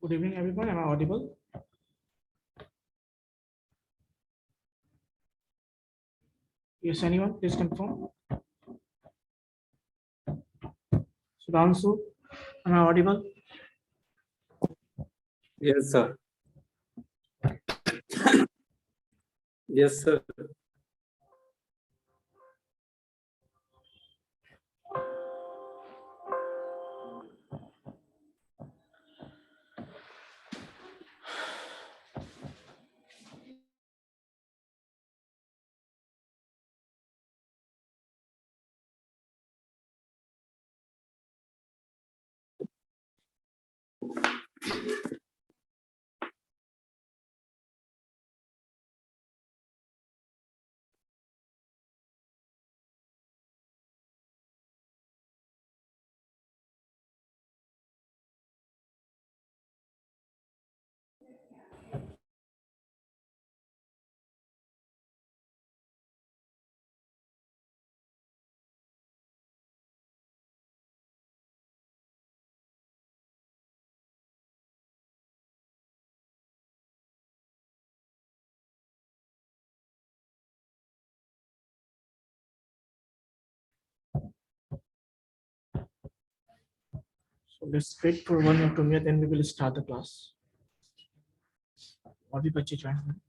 Good evening, everyone. Am I audible? Yes, anyone? Please confirm. Sudhanshu, am I audible? Yes, sir. Yes, sir. So let's wait for 1 or 2 minutes, then we will start the class. और भी बच्चे join होंगे.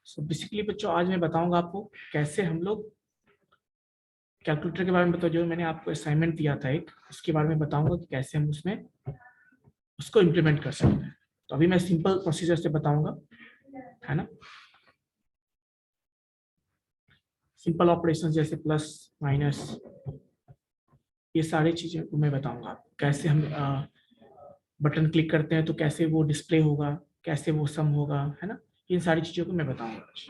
So basically बच्चों आज मैं बताऊंगा आपको कैसे हम लोग कैलकुलेटर के बारे में बताओ. जो मैंने आपको असाइनमेंट दिया था एक, उसके बारे में बताऊंगा कि कैसे हम उसमें उसको इम्प्लीमेंट कर सकते हैं. तो अभी मैं सिंपल प्रोसीजर से बताऊंगा, है ना. सिंपल ऑपरेशन जैसे प्लस माइनस, ये सारी चीजें को मैं बताऊंगा आपको. कैसे हम बटन क्लिक करते हैं तो कैसे वो डिस्प्ले होगा, कैसे वो सम होगा, है ना. इन सारी चीजों को मैं बताऊंगा आज.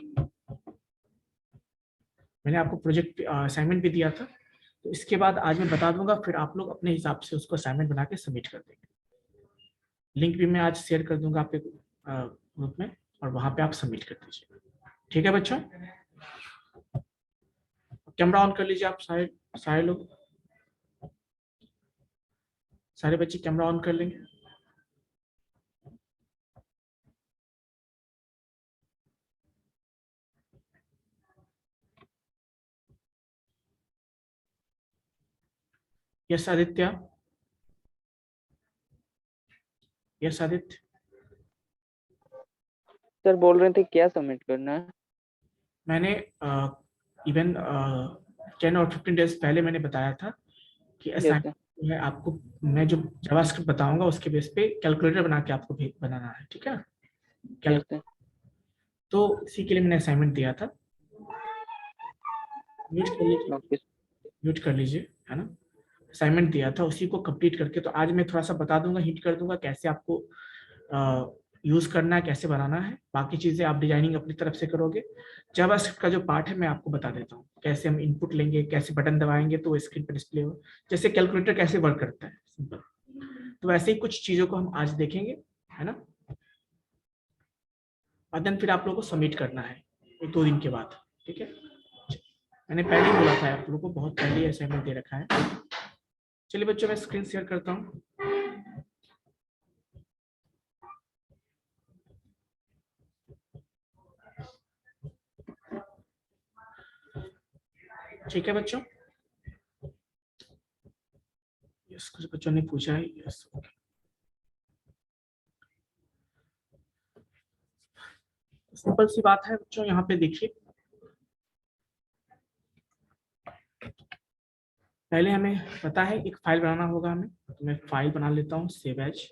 मैंने आपको प्रोजेक्ट असाइनमेंट भी दिया था, तो इसके बाद आज मैं बता दूंगा, फिर आप लोग अपने हिसाब से उसको असाइनमेंट बना के सबमिट कर देंगे. लिंक भी मैं आज शेयर कर दूंगा आपके ग्रुप में, और वहां पे आप सबमिट कर दीजिए. ठीक है बच्चों. कैमरा ऑन कर लीजिए आप सारे सारे लोग, सारे बच्चे कैमरा ऑन कर लेंगे. Yes Aditya, yes Aditya. Sir बोल रहे थे क्या सबमिट करना है? मैंने इवन 10 और 15 डेज पहले मैंने बताया था कि यस असाइनमेंट सर. जो है आपको, मैं जो जावास्क्रिप्ट बताऊंगा उसके बेस पे कैलकुलेटर बना के आपको बनाना है. ठीक है. Yes sir. तो इसी के लिए मैंने असाइनमेंट दिया था. म्यूट कर लीजिए, ओके. म्यूट कर लीजिए, है ना. असाइनमेंट दिया था, उसी को कंप्लीट करके तो आज मैं थोड़ा सा बता दूंगा, हिंट कर दूंगा कैसे आपको यूज करना है, कैसे बनाना है. बाकी चीजें आप डिजाइनिंग अपनी तरफ से करोगे. जावास्क्रिप्ट का जो पार्ट है मैं आपको बता देता हूँ, कैसे हम इनपुट लेंगे, कैसे बटन दबाएंगे तो वो स्क्रीन पर डिस्प्ले हो, जैसे कैलकुलेटर कैसे वर्क करता है, सिंपल. तो वैसे ही कुछ चीजों को हम आज देखेंगे, है ना. और देन फिर आप लोगों को सबमिट करना है 1-2 दिन के बाद. ठीक है. मैंने पहले ही बोला था आप लोगों को, बहुत पहले ही असाइनमेंट दे रखा है. चलिए बच्चों, मैं स्क्रीन शेयर करता हूँ. ठीक है बच्चों. यस, कुछ बच्चों ने पूछा है. यस, सिंपल सी बात है बच्चों. यहाँ पे देखिए, पहले हमें पता है एक फाइल बनाना होगा हमें, तो मैं फाइल बना लेता हूँ सेव एज,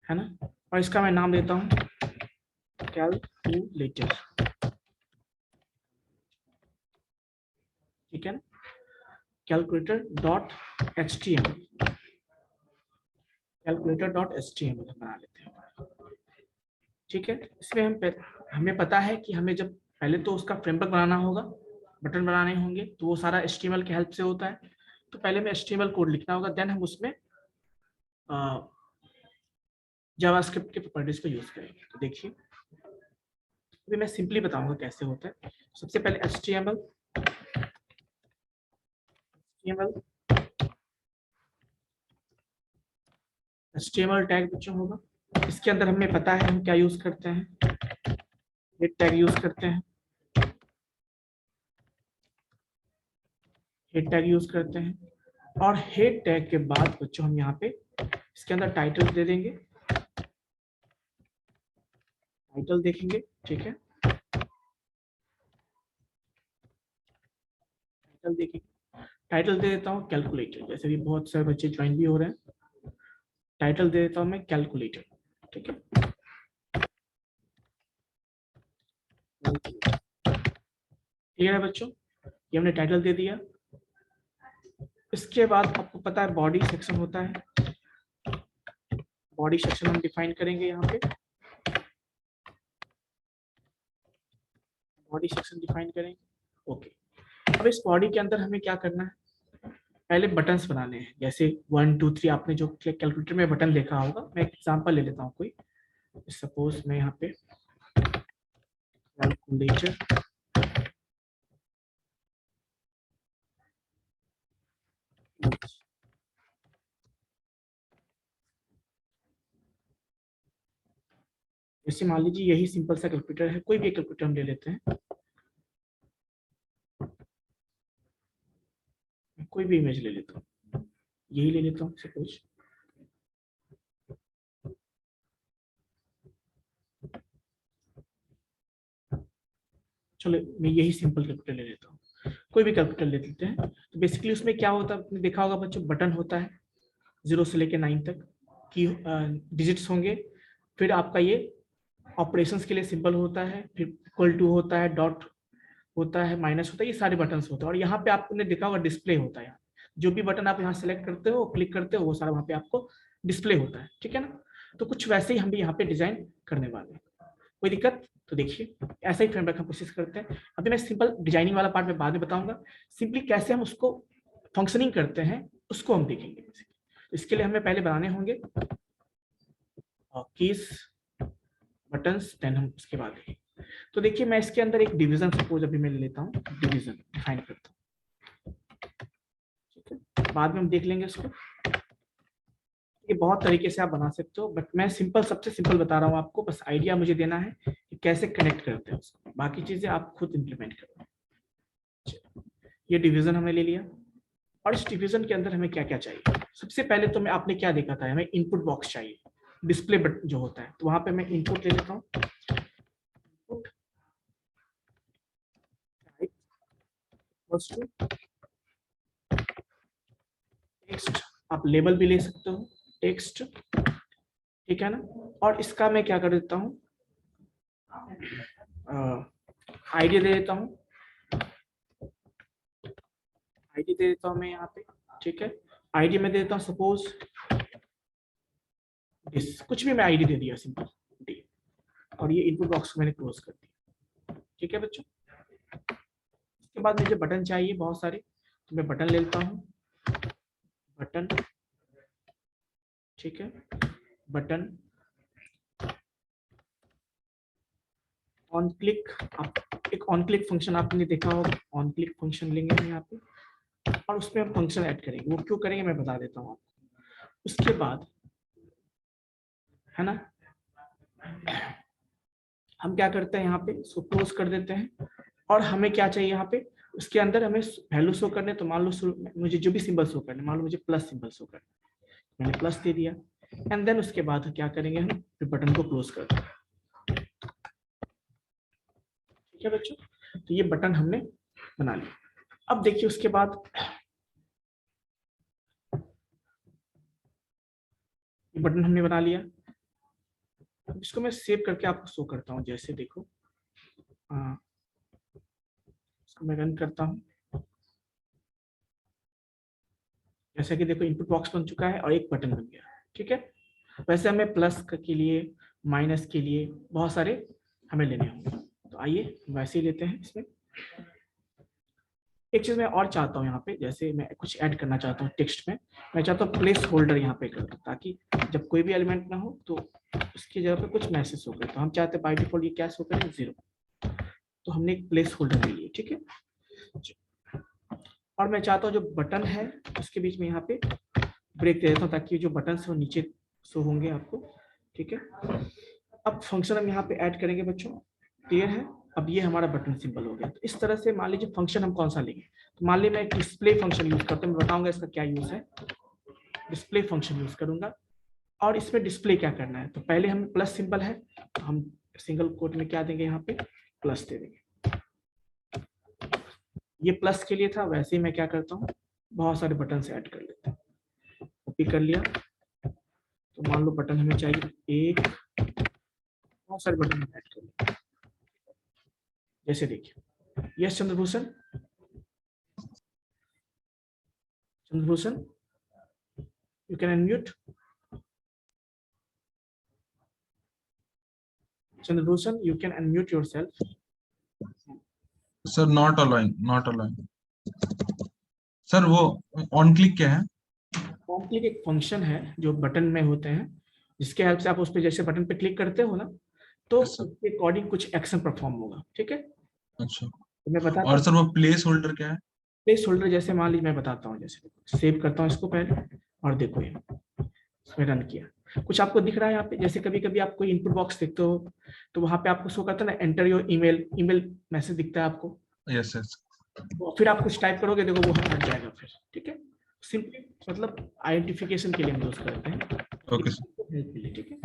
है ना, और इसका मैं नाम देता हूँ कैलकुलेटर, ठीक है ना, calculator dot HTML, calculator dot HTML बना लेते हैं, ठीक है। इसमें हमें पता है कि हमें जब पहले तो उसका फ्रेमवर्क बनाना होगा, बटन बनाने होंगे, तो वो सारा HTML के हेल्प से होता है। तो पहले में HTML कोड लिखना होगा, देन हम उसमें जावास्क्रिप्ट के प्रॉपर्टीज को यूज करेंगे। तो देखिए अभी मैं सिंपली बताऊंगा कैसे होता है। सबसे पहले HTML टैग बच्चों होगा, इसके अंदर हमें पता है हम क्या यूज करते हैं, हेड टैग यूज करते हैं, हेड टैग यूज करते हैं, और हेड टैग के बाद बच्चों हम यहाँ पे इसके अंदर टाइटल दे देंगे, टाइटल देखेंगे, ठीक है, टाइटल देखेंगे, टाइटल दे देता हूँ कैलकुलेटर, जैसे भी बहुत सारे बच्चे ज्वाइन भी हो रहे हैं, टाइटल दे देता हूँ मैं कैलकुलेटर, ठीक है, ठीक है बच्चों, ये हमने टाइटल दे दिया। इसके बाद आपको पता है बॉडी सेक्शन होता है, बॉडी सेक्शन हम डिफाइन करेंगे यहाँ पे, बॉडी सेक्शन डिफाइन करेंगे, ओके। अब इस बॉडी के अंदर हमें क्या करना है, पहले बटन्स बनाने हैं, जैसे 1 2 3 आपने जो कैलकुलेटर में बटन देखा होगा। मैं एक एग्जांपल ले लेता हूँ कोई, सपोज मैं यहाँ पे कैलकुलेटर जैसे मान लीजिए यही सिंपल सा कैलकुलेटर है, कोई भी कैलकुलेटर हम ले लेते हैं, कोई भी इमेज ले लेता हूँ, यही ले लेता हूँ सपोज, चलो मैं यही सिंपल कैलकुलेटर ले लेता हूँ, कोई भी कैलकुलेटर ले लेते हैं। तो बेसिकली उसमें क्या होता है, आपने देखा होगा बच्चों, बटन होता है 0 से लेकर 9 तक की डिजिट्स होंगे, फिर आपका ये ऑपरेशंस के लिए सिंबल होता है, फिर इक्वल टू होता है, डॉट होता है, माइनस होता है, ये सारे बटन्स होते हैं। और यहाँ पे आपने देखा होगा डिस्प्ले होता है, यहाँ जो भी बटन आप यहाँ सेलेक्ट करते हो, क्लिक करते हो, वो सारा वहाँ पे आपको डिस्प्ले होता है, ठीक है ना। तो कुछ वैसे ही हम भी यहाँ पे डिजाइन करने वाले हैं, कोई दिक्कत, तो देखिए ऐसा ही फ्रेमवर्क हम कोशिश करते हैं। अभी मैं सिंपल डिजाइनिंग वाला पार्ट में बाद में बताऊंगा, सिंपली कैसे हम उसको फंक्शनिंग करते हैं उसको हम देखेंगे। इसके लिए हमें पहले बनाने होंगे कीज, बटन्स, देन हम उसके बाद देखेंगे। तो देखिए मैं इसके अंदर एक डिवीजन सपोज अभी मैं ले लेता हूँ, डिवीजन डिफाइन करता हूँ, ठीक है, बाद में हम देख लेंगे इसको। ये बहुत तरीके से आप बना सकते हो, बट मैं सिंपल सबसे सिंपल बता रहा हूँ आपको, बस आइडिया मुझे देना है कि कैसे कनेक्ट करते हैं उसको, बाकी चीजें आप खुद इंप्लीमेंट करो। ये डिवीजन हमने ले लिया, और इस डिवीजन के अंदर हमें क्या क्या चाहिए। सबसे पहले तो मैं आपने क्या देखा था, हमें इनपुट बॉक्स चाहिए, डिस्प्ले बटन जो होता है, तो वहां पे मैं इनपुट ले लेता हूँ, इनपुट टेक्स्ट, आप लेबल भी ले सकते हो, टेक्स्ट, ठीक है ना। और इसका मैं क्या कर देता हूँ, आईडी दे देता हूँ, आईडी दे देता हूँ मैं यहाँ पे, ठीक है। आईडी में दे देता हूँ सपोज दिस, कुछ भी मैं आईडी दे दिया सिंपल डी, और ये इनपुट बॉक्स को मैंने क्लोज कर दिया, ठीक है बच्चों। इसके बाद मुझे बटन चाहिए बहुत सारे, तो मैं बटन ले लेता हूँ, बटन, ठीक है, बटन ऑन क्लिक, आप एक ऑन क्लिक फंक्शन आपने देखा होगा, ऑन क्लिक फंक्शन लेंगे हम यहाँ पे, और उसमें हम फंक्शन ऐड करेंगे, वो क्यों करेंगे मैं बता देता हूँ आपको। उसके बाद है ना, हम क्या करते हैं यहाँ पे, सो क्लोज कर देते हैं, और हमें क्या चाहिए यहाँ पे, उसके अंदर हमें वैल्यू शो करने, तो मान लो मुझे जो भी सिंबल शो करने, मान लो मुझे प्लस सिंबल शो करना, मैंने प्लस दे दिया, एंड देन उसके बाद क्या करेंगे हम, फिर बटन को क्लोज कर देंगे, ठीक है बच्चों। तो ये बटन हमने बना लिया। अब देखिए उसके बाद बटन हमने बना लिया। अब इसको मैं सेव करके आपको शो करता हूँ। जैसे देखो, इसको मैं रन करता हूँ। जैसा कि देखो इनपुट बॉक्स बन चुका है और एक बटन बन गया। ठीक है, वैसे हमें प्लस के लिए, माइनस के लिए बहुत सारे हमें लेने होंगे। तो आइए वैसे ही लेते हैं। इसमें एक चीज मैं और चाहता हूँ यहाँ पे, जैसे मैं कुछ ऐड करना चाहता हूँ टेक्स्ट में। मैं चाहता हूँ प्लेस होल्डर यहाँ पे कर दूँ, ताकि जब कोई भी एलिमेंट ना हो तो उसकी जगह पे कुछ मैसेज हो गए। तो हम चाहते हैं बाय डिफॉल्ट ये क्या शो करें, 0। तो हमने एक प्लेस होल्डर ले लिया। ठीक है, और मैं चाहता हूँ जो बटन है उसके बीच में यहाँ पे ब्रेक दे देता हूँ, ताकि जो बटन है वो नीचे शो होंगे आपको। ठीक है, अब फंक्शन हम यहाँ पे ऐड करेंगे बच्चों। क्लियर है? अब ये हमारा बटन सिंबल हो गया। तो इस तरह से मान लीजिए फंक्शन हम कौन सा लेंगे। तो मान लीजिए मैं एक डिस्प्ले फंक्शन यूज करता हूँ, मैं बताऊंगा इसका क्या यूज है। डिस्प्ले फंक्शन यूज करूंगा और इसमें डिस्प्ले क्या करना है। तो पहले हम प्लस सिंबल है, तो हम सिंगल कोट में क्या देंगे, यहाँ पे प्लस दे देंगे। ये प्लस के लिए था, वैसे ही मैं क्या करता हूँ, बहुत सारे बटन से ऐड कर लेता हूँ। कॉपी कर लिया। तो मान लो बटन हमें चाहिए एक, बहुत सारे बटन ऐड कर लिया। जैसे देखिए, yes Chandrabhushan, Chandrabhushan you can unmute. Chandrabhushan you can unmute yourself. Sir not allowing, not allowing. Sir वो ऑन क्लिक क्या है? ऑन क्लिक एक फंक्शन है जो बटन में होते हैं, जिसके हेल्प से आप उस पर जैसे बटन पे क्लिक करते हो ना, तो Yes, sir. उसके अकॉर्डिंग कुछ एक्शन परफॉर्म होगा। ठीक है, अच्छा, तो मैं बताता और हूँ। सर वो प्लेस होल्डर क्या है? प्लेस होल्डर जैसे मान लीजिए मैं बताता हूँ, जैसे सेव करता हूँ इसको पहले, और देखो ये इसमें रन किया। कुछ आपको दिख रहा है यहाँ पे, जैसे कभी कभी आप कोई इनपुट बॉक्स देखते हो तो वहां पे आपको शो करता है ना, enter your email, email message दिखता है आपको। Yes yes. तो फिर आप कुछ टाइप करोगे, देखो वो हट जाएगा फिर। ठीक है, सिंपली मतलब आइडेंटिफिकेशन के लिए हम यूज करते हैं। Okay sir. हेल्प के लिए। ठीक है,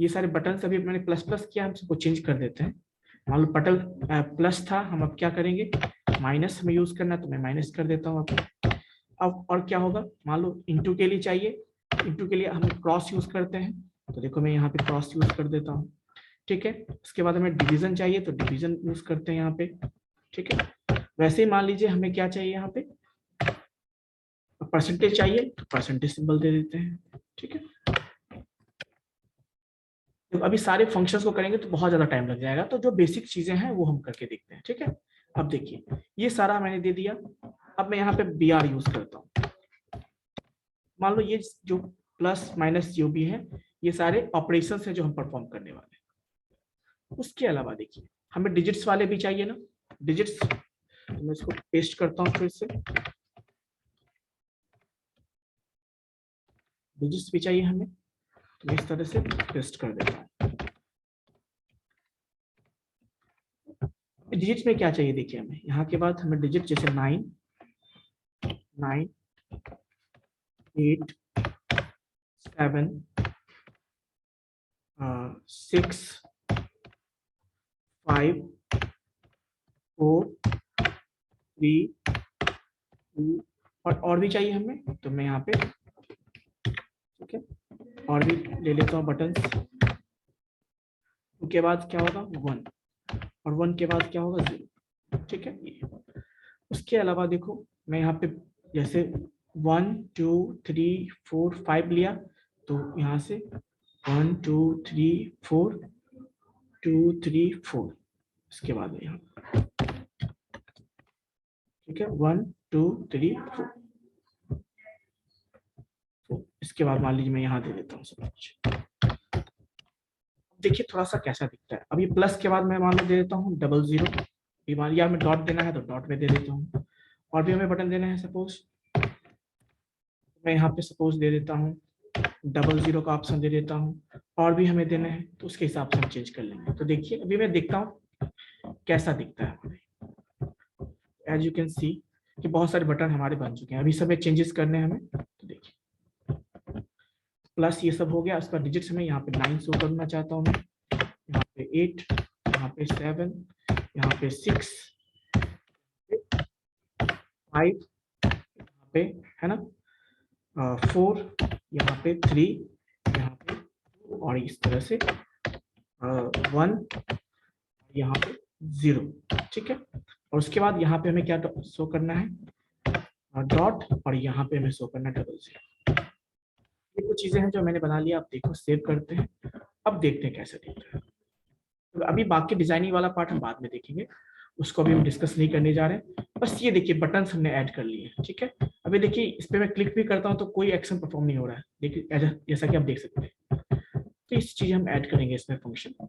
ये सारे बटन अभी मैंने प्लस प्लस किया, हम सबको चेंज कर देते हैं। मान लो बटन प्लस था, हम अब क्या करेंगे, माइनस में यूज करना, तो मैं माइनस कर देता हूँ। अब और क्या होगा, मान लो इंटू के लिए चाहिए, इंटू के लिए हम क्रॉस यूज करते हैं, तो देखो मैं यहाँ पे क्रॉस यूज कर देता हूँ। ठीक है, उसके बाद हमें डिवीजन चाहिए तो डिवीजन यूज करते हैं यहाँ पे। ठीक है, वैसे ही मान लीजिए हमें क्या चाहिए, यहाँ पे परसेंटेज चाहिए तो परसेंटेज सिंबल दे देते हैं। ठीक है, तो अभी सारे फंक्शंस को करेंगे तो बहुत ज्यादा टाइम लग जाएगा, तो जो बेसिक चीजें हैं वो हम करके देखते हैं। ठीक है, अब देखिए ये सारा मैंने दे दिया। अब मैं यहाँ पे बी आर यूज करता हूँ। मान लो ये जो प्लस माइनस जो भी है, ये सारे ऑपरेशंस हैं जो हम परफॉर्म करने वाले हैं। उसके अलावा देखिए हमें डिजिट्स वाले भी चाहिए ना, डिजिट्स। तो मैं इसको पेस्ट करता हूँ फिर से, डिजिट्स भी चाहिए हमें, तो इस तरह से पेस्ट कर देता हूँ। डिजिट्स में क्या चाहिए देखिए, हमें यहाँ के बाद हमें डिजिट जैसे 9, 8, 7, 6, 5, 4, 3, 2 और भी चाहिए हमें, तो मैं यहाँ पे ठीक है और भी ले लेता हूँ बटन। उसके बाद क्या होगा 1, और 1 के बाद क्या होगा 0। ठीक है, उसके अलावा देखो मैं यहाँ पे जैसे 1, 2, 3, 4, 5 लिया, तो यहाँ से 1, 2, 3, 4, 2, 3, 4, इसके बाद यहाँ ठीक है 1, 2, 3, 4, इसके बाद मान लीजिए मैं यहाँ दे देता हूँ सब कुछ। देखिए थोड़ा सा कैसा दिखता है। अब ये प्लस के बाद मैं मान लो दे देता हूँ 00, मान लिया हमें डॉट देना है तो डॉट में दे देता हूँ, और भी हमें बटन देना है सपोज, मैं यहाँ पे सपोज दे देता हूँ 00 का ऑप्शन दे देता हूँ, और भी हमें देना है तो उसके हिसाब से हम चेंज कर लेंगे। तो देखिए अभी मैं देखता हूँ कैसा दिखता है। एज यू कैन सी कि बहुत सारे बटन हमारे बन चुके हैं। अभी सब में चेंजेस करने हैं हमें, तो देखिए प्लस ये सब हो गया। उसका डिजिट्स में यहाँ पे 9 शो करना चाहता हूँ मैं, यहाँ पे 8, यहाँ पे 7, यहाँ पे 6, 5, यहाँ पे है ना 4, यहाँ पे 3, यहाँ पे और इस तरह से 1, यहाँ पे 0, ठीक है। और उसके बाद यहाँ पे हमें क्या शो करना है, डॉट, और यहाँ पे हमें शो करना है 00। ये कुछ चीजें हैं जो मैंने बना लिया। आप देखो, सेव करते हैं। अब देखते हैं कैसे दिख रहा है। तो अभी बाकी डिजाइनिंग वाला पार्ट हम बाद में देखेंगे, उसको अभी हम डिस्कस नहीं करने जा रहे हैं। बस ये देखिए, बटन्स हमने ऐड कर लिए, ठीक है। अभी देखिए, इस पे मैं क्लिक भी करता हूँ तो कोई एक्शन परफॉर्म नहीं हो रहा है, देखिए जैसा कि आप देख सकते हैं। तो इस चीज हम ऐड करेंगे इसमें फंक्शन।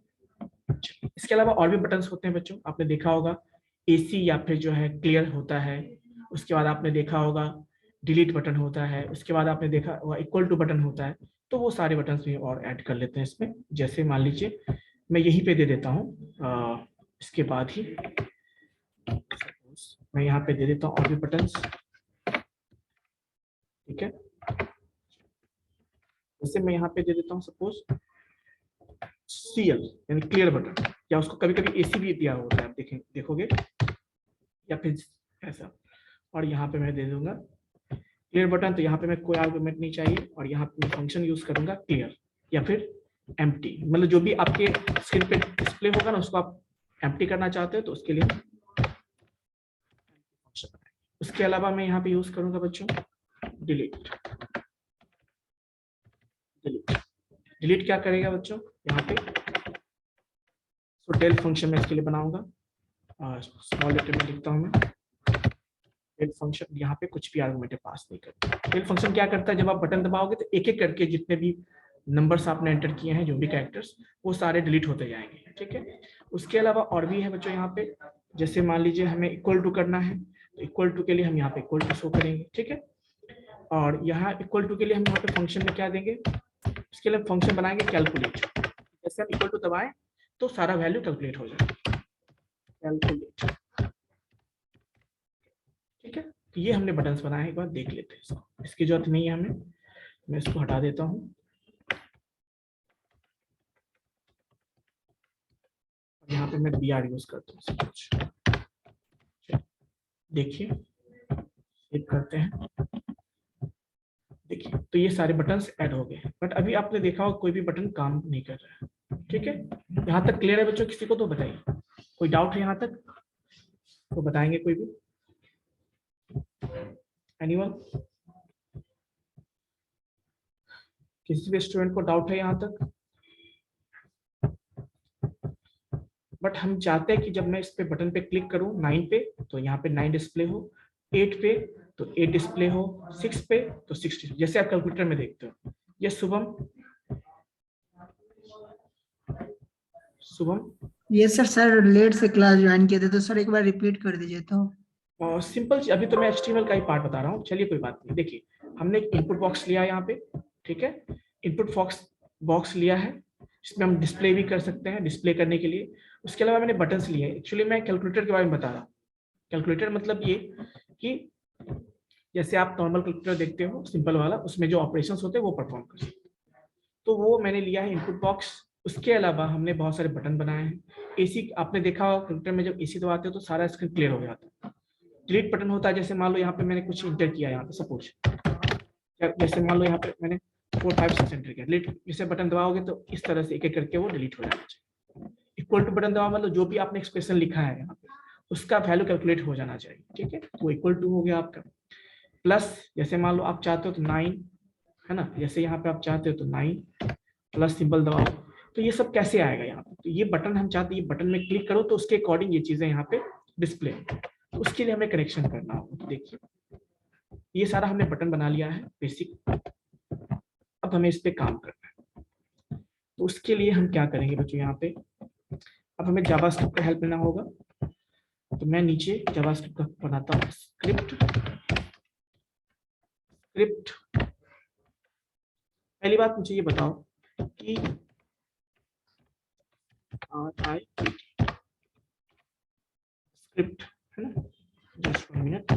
इसके अलावा और भी बटन्स होते हैं बच्चों, आपने देखा होगा AC या फिर जो है क्लियर होता है। उसके बाद आपने देखा होगा डिलीट बटन होता है। उसके बाद आपने देखा होगा इक्वल टू बटन होता है। तो वो सारे बटन्स भी और ऐड कर लेते हैं इसमें। जैसे मान लीजिए मैं यहीं पे दे देता हूँ, इसके बाद ही मैं यहाँ पे दे देता हूँ और भी बटन्स, ठीक है। जैसे मैं यहाँ पे दे देता हूँ सपोज CL यानी क्लियर बटन, या उसको कभी कभी AC भी दिया होता है, आप देखोगे, या फिर ऐसा। और यहाँ पे मैं दे दूंगा क्लियर बटन, तो यहाँ पे मैं कोई आर्गुमेंट नहीं चाहिए, और यहाँ पे मैं फंक्शन यूज करूंगा क्लियर या फिर एम्प्टी, मतलब जो भी आपके स्क्रीन पे डिस्प्ले होगा ना, उसको आप एम्प्टी करना चाहते हो तो उसके लिए उसके अलावा मैं यहाँ पे यूज करूंगा बच्चों डिलीट। डिलीट क्या करेगा बच्चों, यहाँ पे डेल फंक्शन में इसके लिए बनाऊंगा, स्मॉल लेटर में लिखता हूँ मैं। डेल फंक्शन यहाँ पे कुछ भी आर्गुमेंट पास नहीं करता। डेल फंक्शन क्या करता है, जब आप बटन दबाओगे तो एक एक करके जितने भी नंबर्स आपने एंटर किए हैं, जो भी कैरेक्टर्स, वो सारे डिलीट होते जाएंगे, ठीक है। उसके अलावा और भी है बच्चों यहाँ पे, जैसे मान लीजिए हमें इक्वल टू करना है, तो इक्वल टू के लिए हम यहाँ पे इक्वल टू शो करेंगे, ठीक है। और यहाँ इक्वल टू के लिए हम यहाँ पे फंक्शन में क्या देंगे, इसके लिए फंक्शन बनाएंगे कैलकुलेट। जैसे आप इक्वल टू दबाएं तो सारा वैल्यू कैलकुलेट हो जाएगा, कैलकुलेट, ठीक है। तो ये हमने बटन्स बनाए, एक बार देख लेते हैं इसको। इसकी जरूरत नहीं है हमें, मैं इसको हटा देता हूँ। यहाँ पे मैं BR यूज करता हूँ सब कुछ, देखिए सेव करते हैं। देखिए, तो ये सारे बटन्स ऐड हो गए, बट अभी आपने देखा होगा कोई भी बटन काम नहीं कर रहा है, ठीक है। यहाँ तक क्लियर है बच्चों, किसी को तो बताइए, कोई डाउट है यहाँ तक तो बताएंगे कोई भी, एनीवन, किसी भी स्टूडेंट को डाउट है यहाँ तक। बट हम चाहते हैं कि जब मैं इस पे बटन पे क्लिक करूं 9 पे तो यहाँ पे 9 डिस्प्ले हो, 8 पे तो 8 डिस्प्ले हो, 6 पे तो 6 डिस्प्ले, जैसे आप कैलकुलेटर में देखते हो। ये शुभम, ये सर लेट से क्लास ज्वाइन किए थे, तो सर एक बार रिपीट कर दीजिए तो। सिंपल, अभी तो मैं HTML का ही पार्ट बता रहा हूँ, चलिए कोई बात नहीं। देखिए, हमने एक इनपुट बॉक्स लिया यहाँ पे, ठीक है। इनपुट बॉक्स लिया है, इसमें हम डिस्प्ले भी कर सकते हैं, डिस्प्ले करने के लिए। उसके अलावा मैंने बटन्स लिए हैं। एक्चुअली मैं कैलकुलेटर के बारे में बता रहा हूँ। कैलकुलेटर मतलब ये कि जैसे आप नॉर्मल कैलकुलेटर देखते हो सिंपल वाला, उसमें जो ऑपरेशंस होते हैं वो परफॉर्म कर सकते हैं, तो वो मैंने लिया है इनपुट बॉक्स। उसके अलावा हमने बहुत सारे बटन बनाए हैं। AC आपने देखा होगा कैलकुलेटर में, जब AC दबाते हो तो सारा स्क्रीन क्लियर हो जाता है। डिलीट बटन होता है, जैसे मान लो यहाँ पे मैंने कुछ इंटर किया, यहाँ पे सपोज, जैसे मान लो यहाँ पे मैंने 4, 5, 6 एंटर किया, डिलीट जैसे बटन दबाओगे तो इस तरह से एक एक करके वो डिलीट हो जाना चाहिए। इक्वल टू बटन दबाओ मतलब जो भी आपने एक्सप्रेशन लिखा है यहाँ पे उसका वैल्यू कैलकुलेट हो जाना चाहिए, ठीक है। वो इक्वल टू हो गया आपका। प्लस जैसे मान लो आप चाहते हो तो 9 है ना, जैसे यहाँ पे आप चाहते हो तो 9 प्लस सिंबल दबाओ, तो ये सब कैसे आएगा यहाँ पे। तो ये बटन हम चाहते हैं, ये बटन में क्लिक करो तो उसके अकॉर्डिंग ये चीजें यहाँ पे डिस्प्ले, तो उसके लिए हमें कनेक्शन करना होगा। तो देखिए, ये सारा हमने बटन बना लिया है बेसिक। अब हमें इस पे काम करना है, तो उसके लिए हम क्या करेंगे बच्चों, यहाँ पे अब हमें जावास्क्रिप्ट का हेल्प लेना होगा। तो मैं नीचे जावास्क्रिप्ट का बनाता हूँ स्क्रिप्ट। पहली बात मुझे ये बताओ कि स्क्रिप्ट है ना, जस्ट 1 मिनट।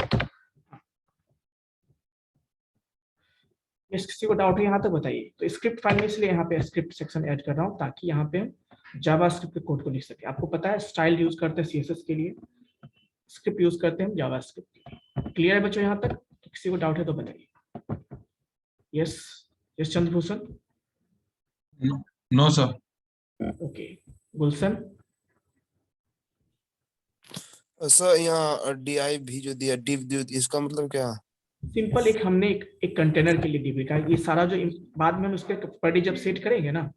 किसी को डाउट है यहाँ तक बताइए। तो स्क्रिप्ट फाइल में इसलिए यहाँ पे स्क्रिप्ट सेक्शन ऐड कर रहा हूँ ताकि यहाँ पे हम जावास्क्रिप्ट के कोड को लिख सके। आपको पता है स्टाइल यूज करते हैं CSS के लिए, स्क्रिप्ट यूज करते हैं हम जावास्क्रिप्ट। क्लियर है बच्चों यहाँ तक? तो किसी को डाउट है तो बताइए। Yes Chandrabhushan, no sir. Okay, Gulshan. Sir यहाँ DI भी जो दिया div इसका मतलब क्या? सिंपल, एक हमने एक कंटेनर के लिए div लिखा है। ये सारा जो बाद में हम उसके पर डे जब सेट करेंगे ना,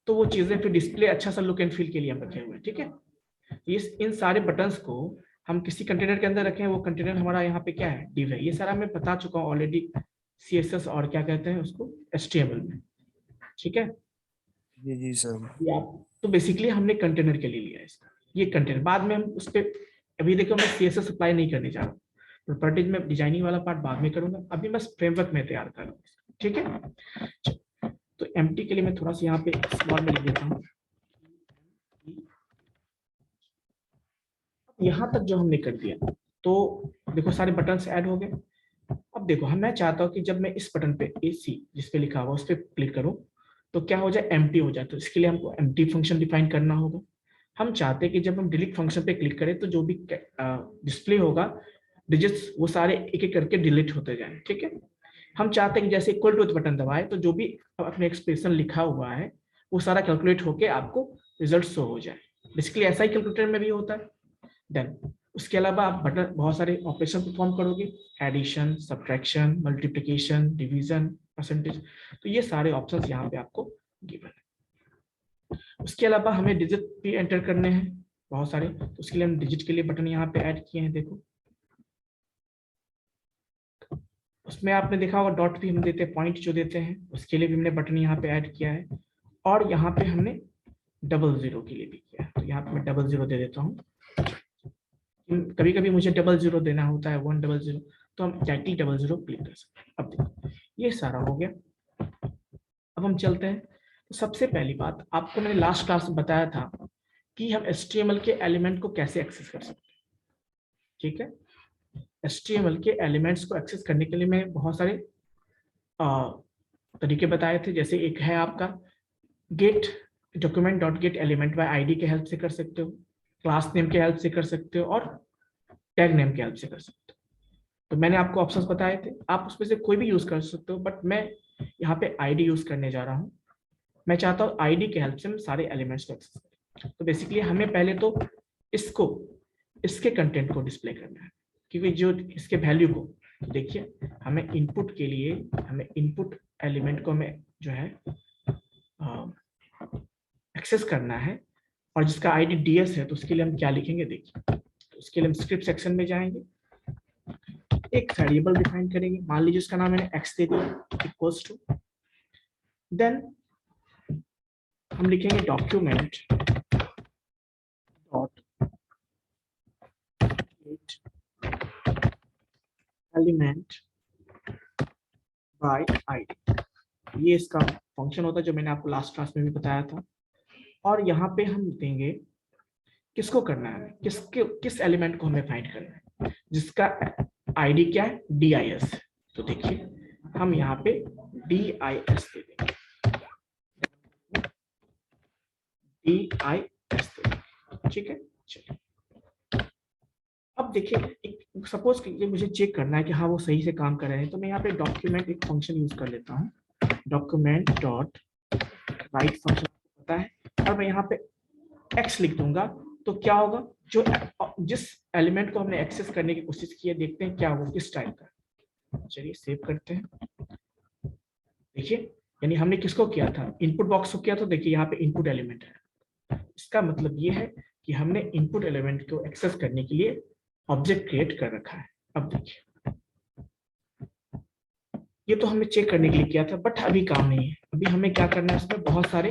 तो वो चीजें फिर डिस्प्ले अच्छा सा लुक एंड फील के लिए हम रखे हुए हैं। ठीक है, इन सारे बटन्स को हम किसी कंटेनर के अंदर रखें, वो कंटेनर हमारा यहाँ पे क्या है, div है। ये सारा मैं बता चुका हूँ ऑलरेडी CSS और क्या कहते हैं उसको, HTML में। ठीक है जी सर। ये आप, तो बेसिकली हमने कंटेनर के लिए लिया है इसका। ये कंटेनर बाद में हम उस पर, अभी देखो मैं CSS अप्लाई नहीं करने जा रहा हूँ, प्रॉपर्टीज में डिजाइनिंग वाला पार्ट बाद में करूंगा, अभी बस फ्रेमवर्क में तैयार कर रहा हूँ। ठीक है, तो एम्प्टी के लिए मैं थोड़ा सा यहाँ पे स्मॉल में लिख देता हूँ। यहाँ तक जो हमने कर दिया, तो देखो सारे बटन्स ऐड हो गए। अब देखो मैं चाहता हूँ कि जब मैं इस बटन पे AC जिस पे लिखा हुआ उस पर क्लिक करूँ तो क्या हो जाए, एम्प्टी हो जाए। तो इसके लिए हमको एम्प्टी फंक्शन डिफाइन करना होगा। हम चाहते हैं कि जब हम डिलीट फंक्शन पे क्लिक करें तो जो भी डिस्प्ले होगा डिजिट्स, वो सारे एक एक करके डिलीट होते जाएं। ठीक है, हम चाहते हैं कि जैसे इक्वल टू बटन दबाए तो जो भी अपने एक्सप्रेशन लिखा हुआ है वो सारा कैलकुलेट होके आपको रिजल्ट शो हो जाए। बेसिकली ऐसा ही कैलकुलेटर में भी होता है। देन उसके अलावा आप बटन बहुत सारे ऑपरेशन परफॉर्म करोगे, addition, subtraction, multiplication, division, percentage, तो ये सारे ऑप्शंस यहाँ पे आपको गिवन है। उसके अलावा हमें डिजिट भी एंटर करने हैं बहुत सारे, तो उसके लिए हम डिजिट के लिए बटन यहाँ पे ऐड किए हैं। देखो उसमें आपने देखा होगा डॉट भी हम देते हैं, पॉइंट जो देते हैं उसके लिए भी हमने बटन यहाँ पे ऐड किया है, और यहाँ पे हमने 00 के लिए भी किया है। तो यहाँ पे मैं 00 दे देता हूँ। कभी कभी मुझे 00 देना होता है, 100, तो हम डायरेक्टली 00 क्लिक कर सकते हैं। अब देखो ये सारा हो गया। अब हम चलते हैं। तो सबसे पहली बात आपको मैंने लास्ट क्लास में बताया था कि हम HTML के एलिमेंट को कैसे एक्सेस कर सकते हैं। ठीक है, HTML के एलिमेंट्स को एक्सेस करने के लिए मैं बहुत सारे तरीके बताए थे। जैसे एक है आपका get document.get element by ID के हेल्प से कर सकते हो, क्लास नेम के हेल्प से कर सकते हो, और टैग नेम के हेल्प से कर सकते हो। तो मैंने आपको ऑप्शंस बताए थे, आप उसमें से कोई भी यूज कर सकते हो, बट मैं यहाँ पे ID यूज करने जा रहा हूँ। मैं चाहता हूँ ID के हेल्प से हम सारे एलिमेंट्स को एक्सेस करें। तो बेसिकली हमें पहले तो इसके कंटेंट को डिस्प्ले करना है, क्योंकि जो इसके वैल्यू को देखिए, हमें इनपुट के लिए हमें इनपुट एलिमेंट को हमें जो है एक्सेस करना है, और जिसका ID DS है, तो उसके लिए हम क्या लिखेंगे देखिए। तो उसके लिए हम स्क्रिप्ट सेक्शन में जाएंगे, एक वेरिएबल डिफाइन करेंगे, मान लीजिए उसका नाम मैंने x दे दिया, इक्वल्स टू, देन हम लिखेंगे document dot gate element by ID। ये इसका फंक्शन होता है जो मैंने आपको लास्ट क्लास में भी बताया था। और यहाँ पे हम देंगे किसको करना है, किस एलिमेंट को हमें फाइंड करना है, जिसका ID क्या है, DIS। तो देखिए हम यहाँ पे DIS दे देंगे, DIS दे देंगे। ठीक है, चलिए अब देखिए, सपोज कि मुझे चेक करना है कि हाँ वो सही से काम कर रहे हैं, तो मैं यहाँ पे डॉक्यूमेंट एक फंक्शन यूज कर लेता हूँ, डॉक्यूमेंट डॉट राइट फंक्शन पता है, और मैं यहाँ पे x लिख दूंगा। तो क्या होगा, जो जिस एलिमेंट को हमने एक्सेस करने की कोशिश की है, देखते हैं क्या वो किस टाइप का है। चलिए सेव करते हैं। देखिए यानी हमने किसको किया था, इनपुट बॉक्स को किया। तो देखिए यहाँ पे इनपुट एलिमेंट है, इसका मतलब ये है कि हमने इनपुट एलिमेंट को एक्सेस करने के लिए ऑब्जेक्ट क्रिएट कर रखा है। अब देखिए ये तो हमने चेक करने के लिए किया था, बट अभी काम नहीं है। अभी हमें क्या करना है, इसमें बहुत सारे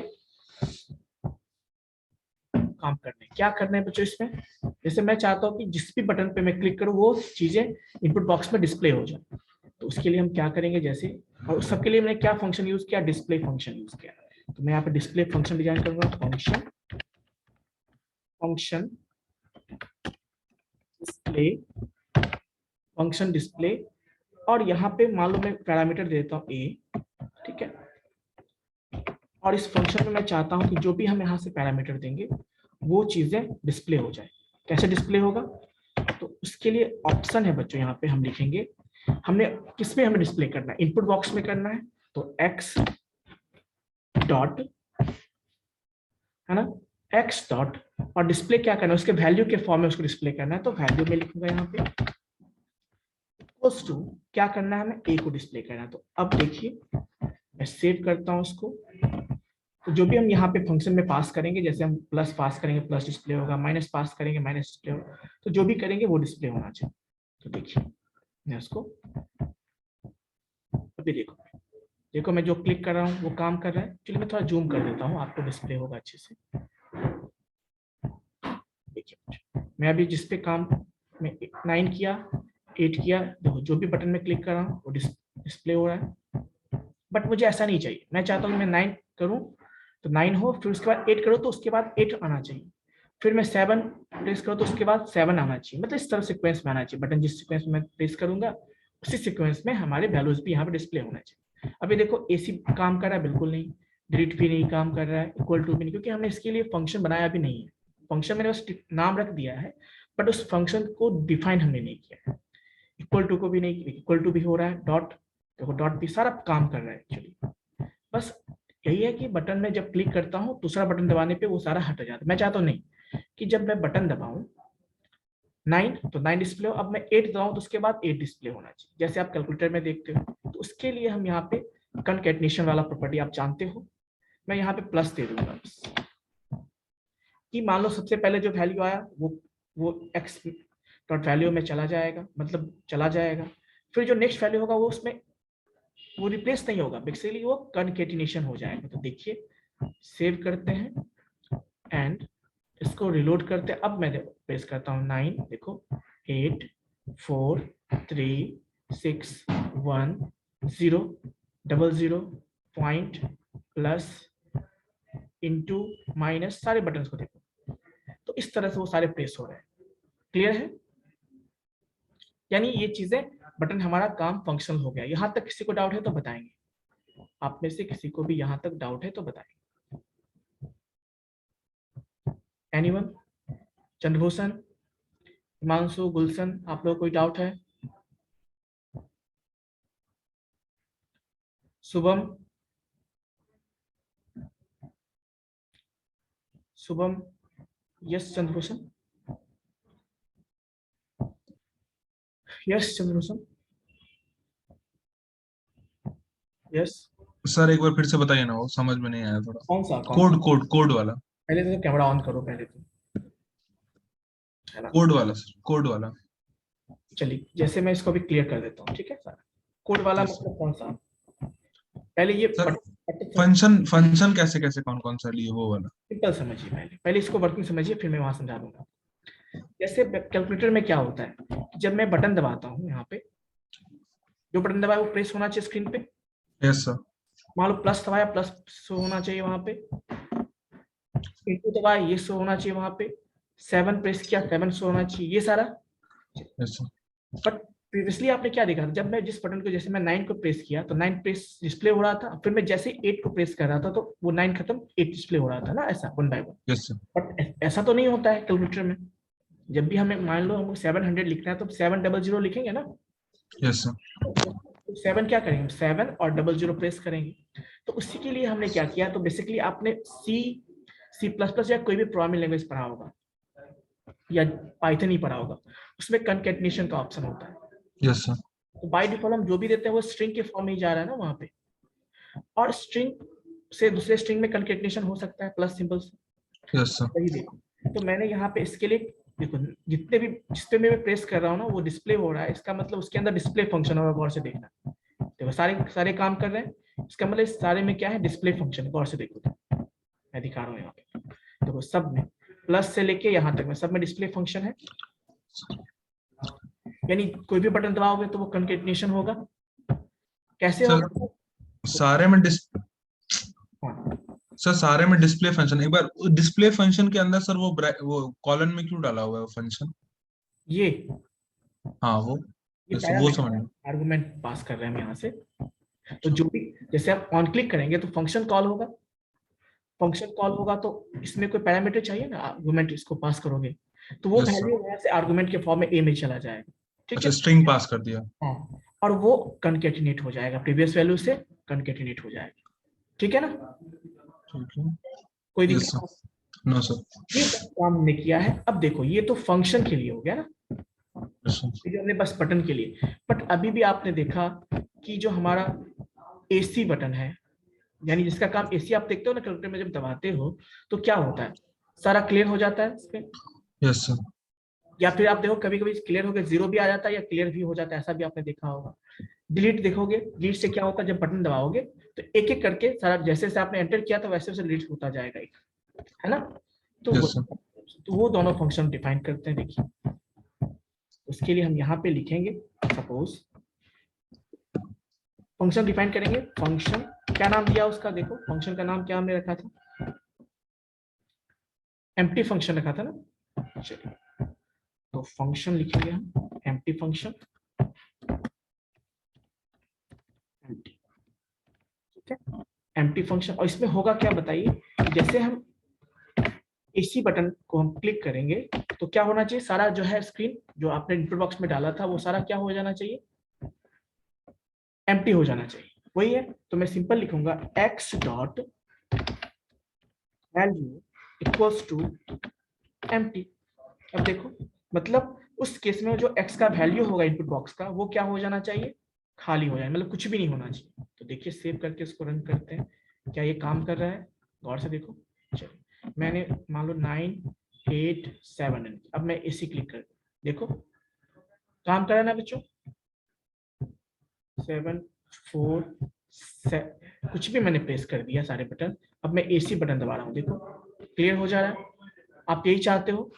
काम करने। क्या करना है बच्चों इसमें, जैसे मैं चाहता हूँ कि जिस भी बटन पे मैं क्लिक करूँ वो चीजें इनपुट बॉक्स में डिस्प्ले हो जाए। तो उसके लिए हम क्या करेंगे, जैसे, और उस सबके लिए मैंने क्या फंक्शन यूज किया, डिस्प्ले फंक्शन यूज किया। तो मैं यहाँ पे डिस्प्ले फंक्शन डिजाइन करूंगा, फंक्शन डिस्प्ले, और यहाँ पे मान लो मैं पैरामीटर देता हूँ A। ठीक है, और इस फंक्शन में मैं चाहता हूँ कि जो भी हम यहाँ से पैरामीटर देंगे वो चीजें डिस्प्ले हो जाए। कैसे डिस्प्ले होगा, तो उसके लिए ऑप्शन है बच्चों, यहाँ पे हम लिखेंगे हमने किस में हमें डिस्प्ले करना है, इनपुट बॉक्स में करना है। तो x डॉट है ना, एक्स डॉट, और डिस्प्ले क्या करना है, उसके वैल्यू के फॉर्म में उसको डिस्प्ले करना है, तो वैल्यू में लिखूंगा यहाँ पे इक्वल्स टू, क्या करना है हमें, ए को डिस्प्ले करना है। तो अब देखिए मैं सेव करता हूँ उसको, तो जो भी हम यहाँ पे फंक्शन में पास करेंगे, जैसे हम प्लस पास करेंगे प्लस डिस्प्ले होगा, माइनस पास करेंगे माइनस डिस्प्ले होगा, तो जो भी करेंगे वो डिस्प्ले होना चाहिए। तो देखिए मैं उसको अभी देखो मैं जो क्लिक कर रहा हूँ वो काम कर रहा है। चलिए मैं थोड़ा जूम कर देता हूँ, आपको डिस्प्ले होगा अच्छे से। देखिए मैं अभी जिस पे काम में 9 किया 8 किया, देखो जो भी बटन में क्लिक कर रहा हूँ वो डिस्प्ले हो रहा है। बट मुझे ऐसा नहीं चाहिए, मैं चाहता हूँ मैं 9 करूँ तो 9 हो, फिर उसके बाद 8 करो तो उसके बाद 8 आना चाहिए, फिर मैं 7 प्रेस करूँ तो उसके बाद 7 आना चाहिए, मतलब इस तरह सीक्वेंस में आना चाहिए। बटन जिस सीक्वेंस में प्रेस करूंगा उसी सीक्वेंस में हमारे वैल्यूज भी यहाँ पे डिस्प्ले होना चाहिए। अभी देखो एसी काम कर रहा है, बिल्कुल नहीं, डिलीट भी नहीं काम कर रहा है, इक्वल टू भी नहीं, क्योंकि हमने इसके लिए फंक्शन बनाया भी नहीं है। फंक्शन मैंने बस नाम रख दिया है, बट उस फंक्शन को डिफाइन हमने नहीं किया है। इक्वल टू को भी नहीं, इक्वल टू भी हो रहा है, डॉट देखो डॉट भी सारा काम कर रहा है एक्चुअली। बस यही है कि बटन में जब क्लिक करता हूँ दूसरा बटन दबाने पे वो सारा हट जाता है। मैं चाहता हूँ नहीं कि जब मैं बटन दबाऊं 9 तो 9 डिस्प्ले हो, अब मैं 8 दबाऊं तो उसके बाद 8 डिस्प्ले होना चाहिए, जैसे आप कैलकुलेटर में देखते हो। तो उसके लिए हम यहाँ पे कनकैटिनेशन वाला प्रॉपर्टी आप जानते हो, मैं यहाँ पे प्लस दे दूंगा कि मान लो सबसे पहले जो वैल्यू आया वो एक्स डॉट वैल्यू में चला जाएगा, मतलब चला जाएगा। फिर जो नेक्स्ट वैल्यू होगा वो उसमें वो रिप्लेस नहीं होगा, बेसिकली वो कनकैटिनेशन हो जाएगा। तो देखिए सेव करते हैं एंड इसको रिलोड करते हैं। अब मैं प्रेस करता हूँ 9, देखो 8 4 3 6 1 0 00 पॉइंट प्लस इंटू माइनस, सारे बटन को देखो, तो इस तरह से वो सारे प्रेस हो रहे हैं। क्लियर है, यानी ये चीजें बटन हमारा काम फंक्शनल हो गया। यहाँ तक किसी को डाउट है तो बताएंगे, आप में से किसी को भी यहाँ तक डाउट है तो बताएंगे। एनीवन, चंद्रभूषण, हिमांशु, गुलशन, आप लोग कोई डाउट है? Shubham, Shubham, yes Chandrabhushan, yes Chandrabhushan, yes. Sir एक बार फिर से बताइए ना, वो समझ में नहीं आया थोड़ा। कौन सा कोड वाला, पहले तो कैमरा ऑन करो पहले तो, है ना? कोड वाला सर, कोड वाला। चलिए जैसे मैं इसको भी क्लियर कर देता हूँ, ठीक है सर। कोड वाला Yes, मतलब कौन सा? पहले ये सर फंक्शन कैसे कैसे कौन कौन सा लिए वो वाला। सिंपल समझिए, पहले इसको वर्किंग समझिए, फिर मैं वहां समझा दूंगा। जैसे कैलकुलेटर में क्या होता है, जब मैं बटन दबाता हूँ यहाँ पे, जो बटन दबाया वो प्रेस होना चाहिए स्क्रीन पे। Yes sir. मान लो प्लस दबाया, प्लस शो होना चाहिए वहां पे, इंटू दबाया ये शो होना चाहिए वहां पे, 7 प्रेस किया 7 शो होना चाहिए, ये सारा। Yes sir. बट प्रीवियसली आपने क्या देखा था, जब मैं जिस बटन को, जैसे मैं 9 को प्रेस किया तो 9 प्रेस डिस्प्ले हो रहा था, फिर मैं जैसे 8 को प्रेस कर रहा था तो वो 9 खत्म 8 डिस्प्ले हो रहा था ना, ऐसा 1 बाय 1। Yes sir. बट ऐसा तो नहीं होता है कैलकुलेटर में। जब भी हमें मान लो हमको 700 लिखना है तो 700 लिखेंगे ना। Yes sir. तो 7 क्या करेंगे, 7 और 00 प्रेस करेंगे। तो उसी के लिए हमने क्या किया, तो बेसिकली आपने C++ या कोई भी प्रोग्रामिंग लैंग्वेज पढ़ा होगा या पाइथन ही पढ़ा होगा, उसमें कनकैटिनेशन का ऑप्शन होता है। Yes sir. तो बाय डिफॉल्ट हम जो भी देते हैं वो स्ट्रिंग के फॉर्म में ही जा रहा है ना वहां पे, और स्ट्रिंग से दूसरे स्ट्रिंग में कनकैटिनेशन हो सकता है प्लस सिंबल से। Yes sir. वही देखो, तो मैंने यहाँ पे इसके लिए देखो जितने भी जिस पे मैं प्रेस कर रहा हूँ ना वो डिस्प्ले हो रहा है, इसका मतलब उसके अंदर डिस्प्ले फंक्शन होगा, गौर से देखना। देखो सारे काम कर रहे हैं, इसका मतलब इस सारे में क्या है, डिस्प्ले फंक्शन, गौर से देखो तो मैं दिखा रहा हूँ यहाँ पे। देखो सब में प्लस से लेके यहाँ तक में सब में डिस्प्ले फंक्शन है, यानी कोई भी बटन दबाओगे तो वो कनकैटिनेशन होगा। कैसे सर होगा? सारे में हाँ, सर सारे में डिस्प्ले फंक्शन, एक बार डिस्प्ले फंक्शन के अंदर सर वो कॉलन में क्यों डाला हुआ है वो फंक्शन? ये हाँ वो वो समझ में। आर्गुमेंट पास कर रहे हैं हम यहाँ से। तो जो भी जैसे आप ऑन क्लिक करेंगे तो फंक्शन कॉल होगा, फंक्शन कॉल होगा तो इसमें कोई पैरामीटर चाहिए ना, आर्गुमेंट इसको पास करोगे तो वो Yes, sir. वैल्यू यहाँ से आर्गुमेंट के फॉर्म में ए में चला जाएगा, ठीक अच्छा है। स्ट्रिंग पास कर दिया। हाँ, और वो कनकैटिनेट हो जाएगा, प्रीवियस वैल्यू से कनकैटिनेट हो जाएगा, ठीक है ना। ठीक है। कोई Yes, दिक्कत? sir. No sir. ये काम हमने किया है। अब देखो ये तो फंक्शन के लिए हो गया ना, यस सर। ये हमने बस बटन के लिए। बट अभी भी आपने देखा कि जो हमारा एसी बटन है, यानी जिसका काम एसी, आप देखते हो ना कैलकुलेटर में जब दबाते हो तो क्या होता है, सारा क्लियर हो जाता है इस पे। Yes sir. या फिर आप देखो कभी कभी क्लियर होकर जीरो भी आ जाता है या क्लियर भी हो जाता है, ऐसा भी आपने देखा होगा। डिलीट देखोगे, डिलीट से क्या होता है, जब बटन दबाओगे तो एक एक करके सारा, जैसे जैसे आपने एंटर किया था वैसे वैसे डिलीट होता जाएगा एक, है ना। तो यस सर। वो दोनों फंक्शन डिफाइन करते हैं। देखिए उसके लिए हम यहाँ पे लिखेंगे, सपोज फंक्शन डिफाइन करेंगे। फंक्शन क्या नाम दिया उसका, देखो फंक्शन का नाम क्या हमने रखा था, एम्प्टी फंक्शन रखा था ना। चलिए तो फंक्शन लिखेंगे हम, एम्प्टी फंक्शन, एम्प्टी, ठीक है, एम्प्टी फंक्शन। और इसमें होगा क्या बताइए, जैसे हम एसी बटन को हम क्लिक करेंगे तो क्या होना चाहिए, सारा जो है स्क्रीन जो आपने इनपुट बॉक्स में डाला था वो सारा क्या हो जाना चाहिए, एम्प्टी हो जाना चाहिए। वही है, तो मैं सिंपल लिखूंगा x dot value equals to empty. अब देखो मतलब उस केस में जो x का वैल्यू होगा इनपुट बॉक्स का वो क्या हो जाना चाहिए, खाली हो जाए, मतलब कुछ भी नहीं होना चाहिए। तो देखिए सेव करके इसको रन करते हैं, क्या ये काम कर रहा है, गौर से देखो। चलिए मैंने मान लो 9 8 7, अब मैं इसी क्लिक कर, देखो काम कर रहा है ना बच्चों, 7 4 कुछ भी मैंने प्रेस कर दिया सारे बटन। अब मैं एसी बटन दबा रहा हूँ, देखो क्लियर हो जा रहा है। आप यही चाहते हो,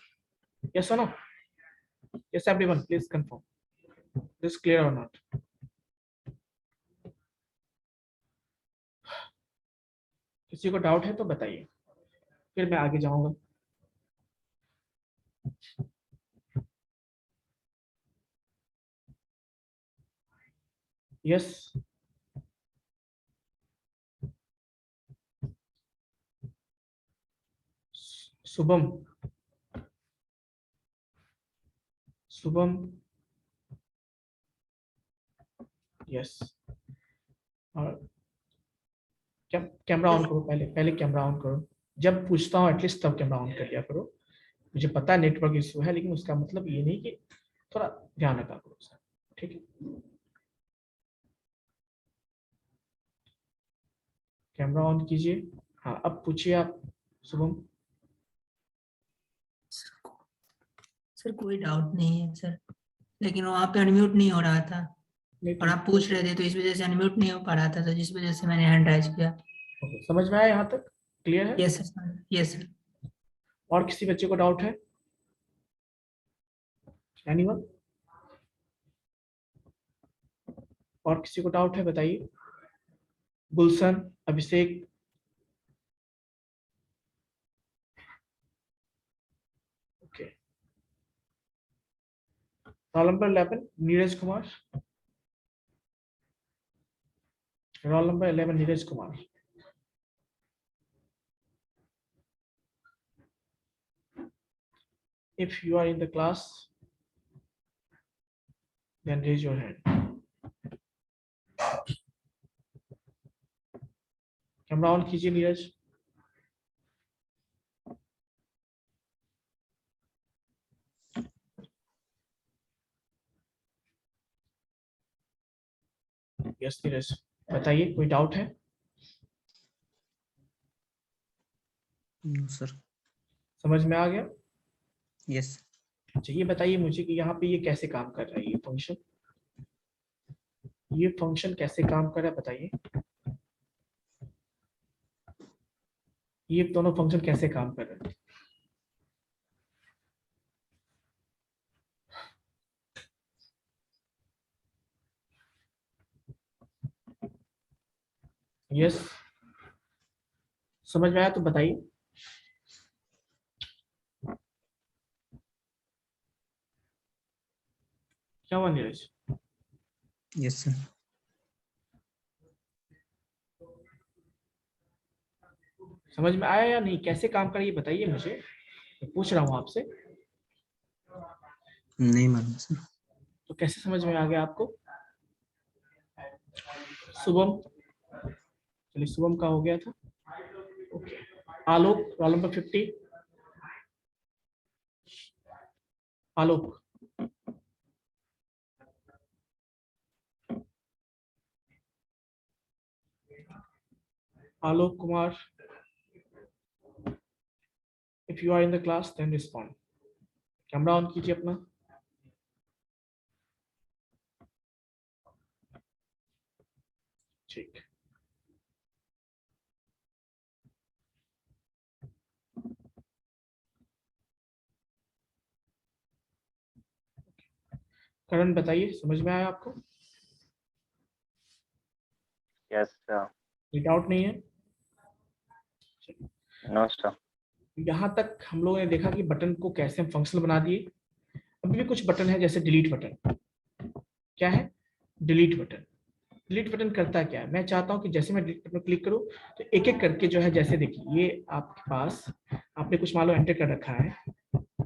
यस और no, yes everyone please confirm this clear or not. किसी को डाउट है तो बताइए, फिर मैं आगे जाऊंगा। Yes Shubham, Shubham yes. और क्या कैमरा ऑन करो, पहले पहले कैमरा ऑन करो, जब पूछता हूँ एटलीस्ट तब कैमरा ऑन कर लिया करो। मुझे पता है नेटवर्क इशू है, लेकिन उसका मतलब ये नहीं कि, थोड़ा ध्यान रखा करो सर, ठीक है। कैमरा ऑन कीजिए। हाँ अब पूछिए आप शुभम। सर कोई डाउट नहीं है सर, लेकिन वहाँ पे अनम्यूट नहीं हो रहा था नहीं और तो आप पूछ रहे थे तो इस वजह से अनम्यूट नहीं हो पा रहा था, तो जिस वजह से मैंने हैंड राइज किया। समझ में आया यहाँ तक, क्लियर है। Yes sir, yes sir. और किसी बच्चे को डाउट है, एनीवन, और किसी को डाउट है बताइए, Gulshan, Abhishek, okay. Roll number 11 Neeraj Kumar, roll number 11 Neeraj Kumar. If you are in the class, then raise your hand. Camera on कीजिए नीरज। यस नीरज, बताइए कोई डाउट है। No sir. समझ में आ गया। यस। अच्छा ये बताइए मुझे कि यहाँ पे ये कैसे काम कर रहा है, ये फंक्शन, ये फंक्शन कैसे काम कर रहा है बताइए, ये दोनों फंक्शन कैसे काम कर रहे हैं। यस समझ में आया तो बताइए। क्या हुआ नीरज। Yes sir. समझ में आया या नहीं, कैसे काम कर रही है बताइए मुझे, मैं पूछ रहा हूँ आपसे। नहीं मालूम सर। तो कैसे समझ में आ गया आपको। शुभम, चलिए शुभम का हो गया था, okay. Alok roll number 50, Alok, Alok Kumar, if you are in the class then respond. Camera on कीजिए अपना। ठीक, करण बताइए, समझ में आया आपको? Yes sir. कोई डाउट नहीं है? No sir. यहाँ तक हम लोगों ने देखा कि बटन को कैसे हम फंक्शनल बना दिए। अभी भी कुछ बटन है, जैसे डिलीट बटन। क्या है? Delete button. डिलीट बटन करता क्या है? मैं चाहता हूं कि जैसे मैं डिलीट बटन क्लिक करूं तो एक एक करके जो है, जैसे देखिए ये आपके पास आपने कुछ मान लो एंटर कर रखा है,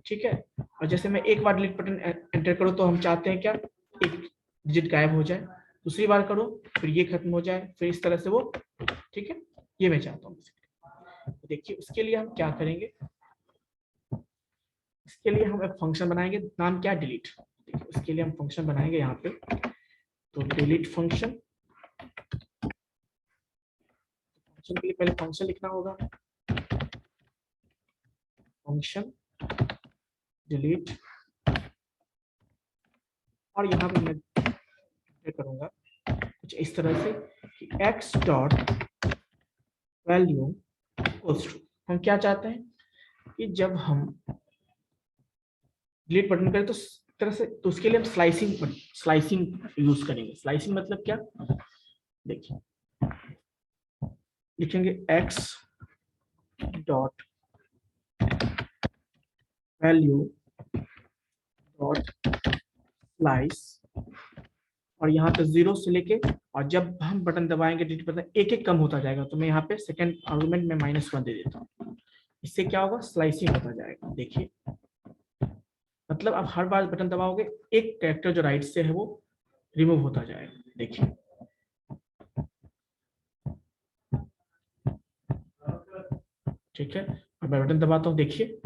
ठीक है, और जैसे मैं एक बार डिलीट बटन एंटर करूं तो हम चाहते हैं क्या, एक डिजिट गायब हो जाए। दूसरी बार करो फिर ये खत्म हो जाए, फिर इस तरह से वो, ठीक है, ये मैं चाहता हूँ। तो देखिए उसके लिए हम क्या करेंगे, इसके लिए हम एक फंक्शन बनाएंगे, नाम क्या है, डिलीट। उसके लिए हम फंक्शन बनाएंगे यहाँ पे, तो डिलीट फंक्शन। फंक्शन के लिए पहले फंक्शन लिखना होगा, फंक्शन डिलीट, और यहाँ पे मैं करूंगा कुछ इस तरह से कि x dot value equals to, हम क्या चाहते हैं कि जब हम डिलीट बटन करें तो इस तरह से, तो उसके लिए हम स्लाइसिंग यूज करेंगे। स्लाइसिंग मतलब क्या, देखिए लिखेंगे x dot value dot slice, और यहाँ पे 0 से लेके, और जब हम बटन दबाएंगे डिलीट बटन एक एक कम होता जाएगा, तो मैं यहाँ पे सेकंड आर्गुमेंट में -1 दे देता हूँ। इससे क्या होगा, स्लाइसिंग होता जाएगा। देखिए मतलब आप हर बार बटन दबाओगे एक कैरेक्टर जो राइट से है वो रिमूव होता जाएगा। देखिए ठीक है, अब मैं बटन दबाता हूँ, देखिए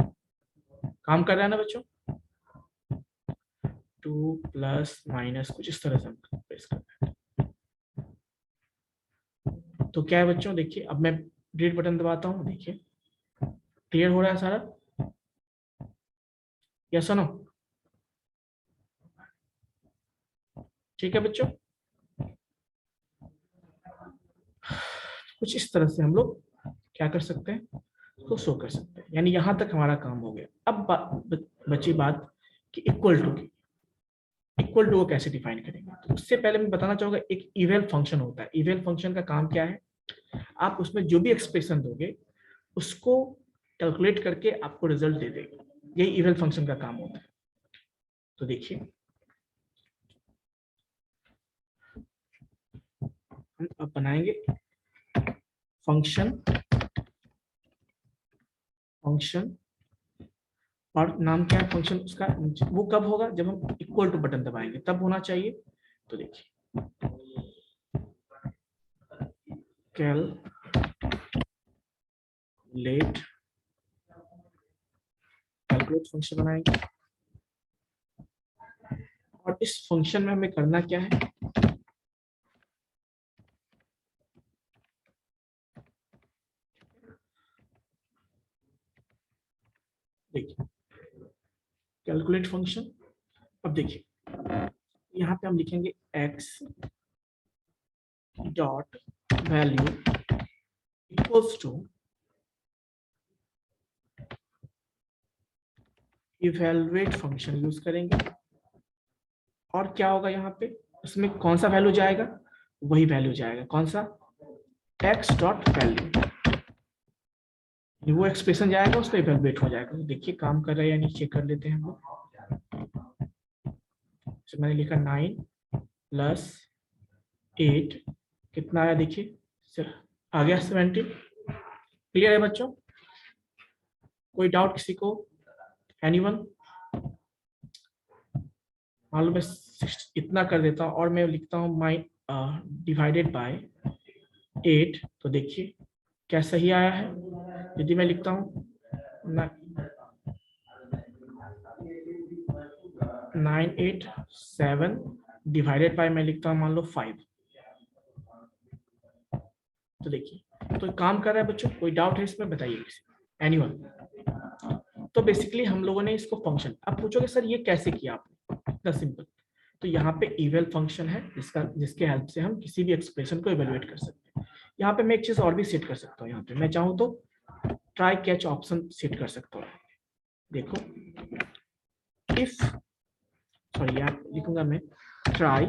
काम कर रहा है ना बच्चों, 2 प्लस माइनस कुछ इस तरह से हम प्रेस कर रहे हैं। तो क्या है बच्चों, देखिए अब मैं डिलीट बटन दबाता हूँ, देखिए क्लियर हो रहा है सारा, यस और नो? ठीक है बच्चों, कुछ इस तरह से हम लोग क्या कर सकते हैं, तो शो कर सकते हैं। यानी यहां तक हमारा काम हो गया। अब बची बात कि इक्वल टू की, इक्वल टू को कैसे डिफाइन करेंगे। तो उससे पहले मैं बताना चाहूंगा एक इवेल फंक्शन होता है। इवेल फंक्शन का काम क्या है, आप उसमें जो भी एक्सप्रेशन दोगे उसको कैलकुलेट करके आपको रिजल्ट दे देगा, यही इवेल फंक्शन का काम होता है। तो देखिए हम अब बनाएंगे फंक्शन, और नाम क्या है फंक्शन उसका, वो कब होगा, जब हम इक्वल टू बटन दबाएंगे तब होना चाहिए। तो देखिए कैलकुलेट फंक्शन बनाएंगे, और इस फंक्शन में हमें करना क्या है, देखिए कैलकुलेट फंक्शन। अब देखिए यहाँ पे हम लिखेंगे x dot value equals to evaluate function use करेंगे, और क्या होगा यहाँ पे, इसमें कौन सा वैल्यू जाएगा, वही वैल्यू जाएगा, कौन सा, x डॉट वैल्यू, वो एक्सप्रेशन जाएगा उस पर इवैल्यूएट हो जाएगा। तो देखिए काम कर रहा है या नहीं चेक कर लेते हैं हम लोग। तो मैंने लिखा 9 प्लस 8 कितना आया, देखिए आ गया 70। क्लियर है बच्चों, कोई डाउट किसी को, एनीवन? मान लो मैं इतना कर देता हूँ और मैं लिखता हूँ माइ डिवाइडेड बाय 8, तो देखिए क्या सही आया है। यदि मैं लिखता हूँ 987 डिवाइडेड बाय मैं लिखता हूँ मान लो 5। तो देखिए तो काम कर रहा है बच्चों, कोई डाउट है इसमें बताइए किसी, एनीवन? तो बेसिकली हम लोगों ने इसको फंक्शन, अब पूछोगे सर ये कैसे किया आपने, इतना सिंपल। तो यहाँ पे इवेल फंक्शन है जिसके हेल्प से हम किसी भी एक्सप्रेशन को इवेलुएट कर सकते हैं। यहाँ पे मैं एक चीज और भी सेट कर सकता हूँ, यहाँ पे मैं चाहूँ तो ट्राई कैच ऑप्शन सेट कर सकता हूँ। देखो इफ, सॉरी यहाँ लिखूंगा मैं ट्राई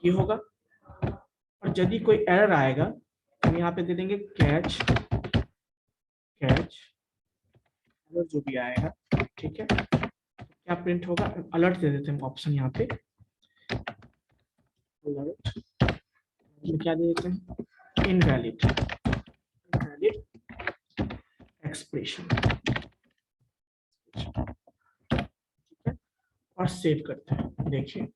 ये होगा, और यदि कोई एरर आएगा तो हम यहाँ पे दे देंगे कैच एरर जो भी आएगा, ठीक है। क्या प्रिंट होगा, अलर्ट दे देते हैं ऑप्शन यहाँ पे, अलर्ट क्या दे देते हैं, इनवैलिड एक्सप्रेशन, ठीक है, और सेव करते हैं। देखिए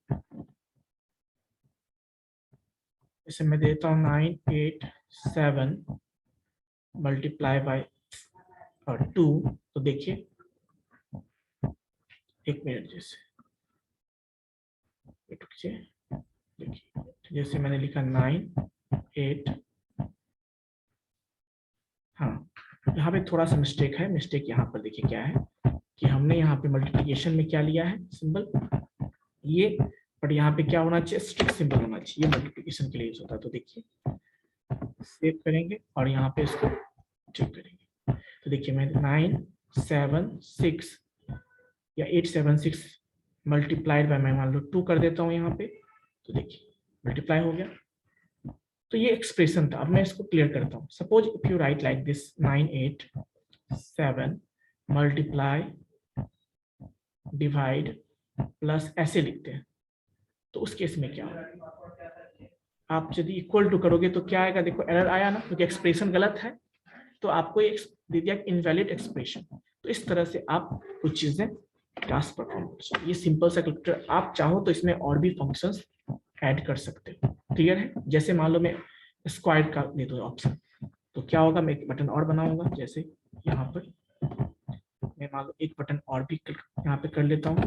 इसे मैं देता हूँ 987 मल्टीप्लाई बाय 2, तो देखिए एक मिनट जैसे देखिए जैसे मैंने लिखा 9 8, हाँ यहाँ पे थोड़ा सा मिस्टेक है। मिस्टेक यहाँ पर देखिए क्या है कि हमने यहाँ पे मल्टीप्लिकेशन में क्या लिया है सिंबल ये, बट यहाँ पे क्या होना चाहिए, स्ट्रिक्ट सिंबल होना चाहिए, मल्टीप्लिकेशन के लिए यूज होता है। तो देखिए सेव करेंगे और यहाँ पे इसको ठीक करेंगे। तो देखिए मैं 976 या 876 मल्टीप्लाइड बाय मैं मान लो 2 कर देता हूँ यहाँ पे, तो देखिए मल्टीप्लाई हो गया। तो ये एक्सप्रेशन था। अब मैं इसको क्लियर करता हूँ। Suppose if you right like this 987 multiply divide plus ऐसे लिखते हैं, तो उस केस में क्या होगा, आप यदि इक्वल टू करोगे तो क्या आएगा, देखो एरर आया ना, क्योंकि एक्सप्रेशन गलत है, तो आपको एक दे दिया इनवैलिड एक्सप्रेशन। तो इस तरह से आप कुछ चीजें टास्क परफॉर्म कर सकते। ये सिंपल सा कैलकुलेटर, आप चाहो तो इसमें और भी फंक्शंस ऐड कर सकते हो। क्लियर है? जैसे मान लो मैं स्क्वायर का दे दो ऑप्शन, तो क्या होगा, मैं एक बटन और बनाऊंगा। जैसे यहाँ पर मैं मान लो एक बटन और भी यहाँ पे कर लेता हूँ,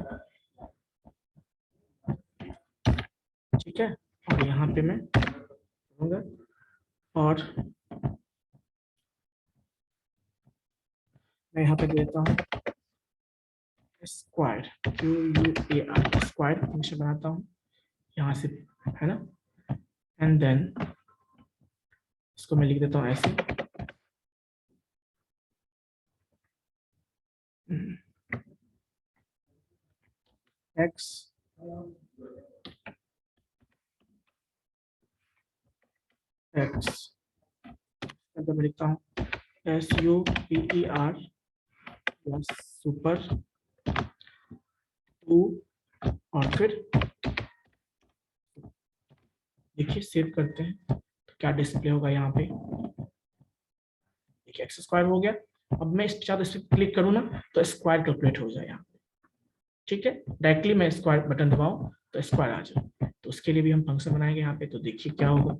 ठीक है। और यहाँ पे मैं करूँगा और मैं यहाँ पे देता हूँ स्क्वायर QUAR, स्क्वायर फंक्शन बनाता हूँ यहाँ से, है ना। एंड देन इसको मैं लिख देता हूँ ऐसे, x मैं लिखता हूँ SUPER प्लस सुपर 2, और फिर देखिए सेव करते हैं तो क्या डिस्प्ले होगा यहाँ पे, देखिए एक्स स्क्वायर हो गया। अब मैं इस चार इस पे क्लिक करूँ ना तो स्क्वायर कैलकुलेट हो जाए यहाँ पे, ठीक है। डायरेक्टली मैं स्क्वायर बटन दबाऊं तो स्क्वायर आ जाए। तो उसके लिए भी हम फंक्शन बनाएंगे यहाँ पे। तो देखिए क्या होगा,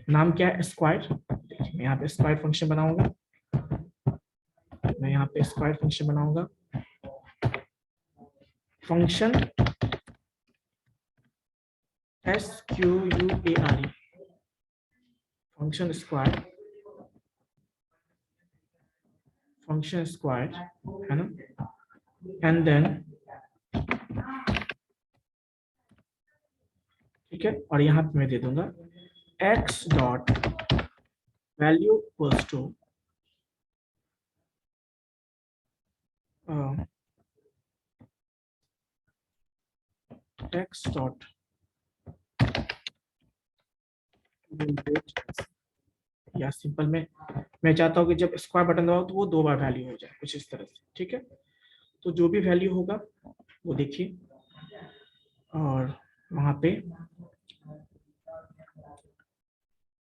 नाम क्या है, स्क्वायर। देखिए मैं यहाँ पे स्क्वायर फंक्शन बनाऊंगा, मैं यहाँ पे स्क्वायर फंक्शन बनाऊंगा, फंक्शन SQUARE, फंक्शन स्क्वायर है ना। एंड देन ठीक है, और यहाँ पे मैं दे दूंगा x dot value equals to x dot या सिंपल में मैं चाहता हूँ कि जब स्क्वायर बटन दबाओ तो वो 2 बार वैल्यू हो जाए, कुछ इस तरह से, ठीक है। तो जो भी वैल्यू होगा वो देखिए, और वहां पे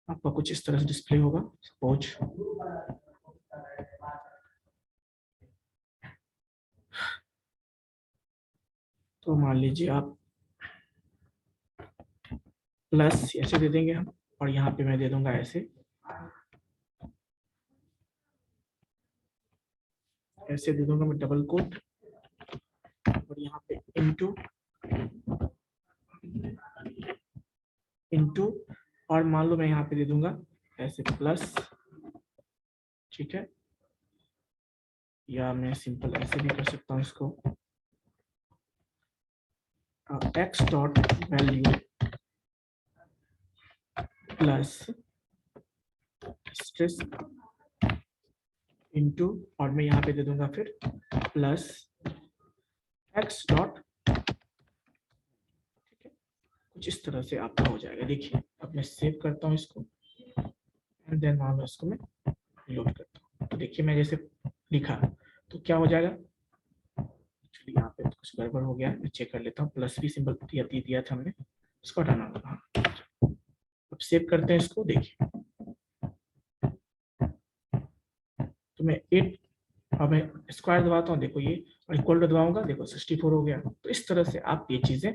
आपका कुछ इस तरह से डिस्प्ले होगा। सपोज तो मान लीजिए आप प्लस ऐसे दे देंगे हम, और यहाँ पे मैं दे दूंगा ऐसे ऐसे दे दूंगा मैं डबल कोट और यहाँ पे इनटू और मान लो मैं यहाँ पे दे दूंगा ऐसे प्लस, ठीक है, या मैं सिंपल ऐसे भी कर सकता हूँ इसको, x dot value plus stress into और मैं यहाँ पे दे दूंगा फिर प्लस एक्स डॉट, ठीक है, कुछ इस तरह से आपका हो जाएगा। देखिए अब मैं सेव करता हूँ इसको एंड देन मान लो इसको मैं लोड करता हूँ, तो देखिए मैं जैसे लिखा तो क्या हो जाएगा, एक्चुअली यहाँ पे कुछ गड़बड़ हो गया, मैं चेक कर लेता हूँ, प्लस भी सिंबल दिया था हमने, इसको हटाना होगा। अब सेव करते हैं इसको, देखिए तो मैं 8 अब मैं स्क्वायर दबाता हूँ, देखो ये और इक्वल टू दबाऊंगा, देखो 64 हो गया। तो इस तरह से आप ये चीजें,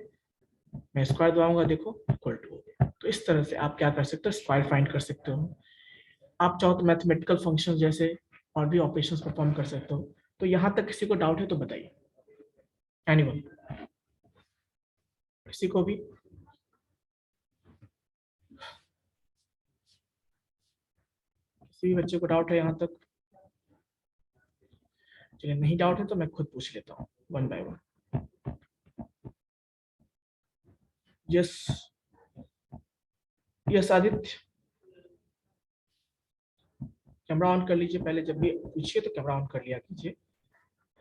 मैं स्क्वायर दबाऊंगा, देखो इक्वल टू हो गया। तो इस तरह से आप क्या कर सकते हो, स्क्वायर फाइंड कर सकते हो। आप चाहो तो मैथमेटिकल फंक्शन जैसे और भी ऑपरेशंस परफॉर्म कर सकते हो। तो यहाँ तक किसी को डाउट है तो बताइए, एनीवन, किसी को भी? किसी भी बच्चे को डाउट है यहाँ तक? चलिए नहीं डाउट है तो मैं खुद पूछ लेता हूँ one by one. Yes yes Aditya, camera on कर लीजिए, पहले जब भी पूछिए तो कैमरा ऑन कर लिया कीजिए।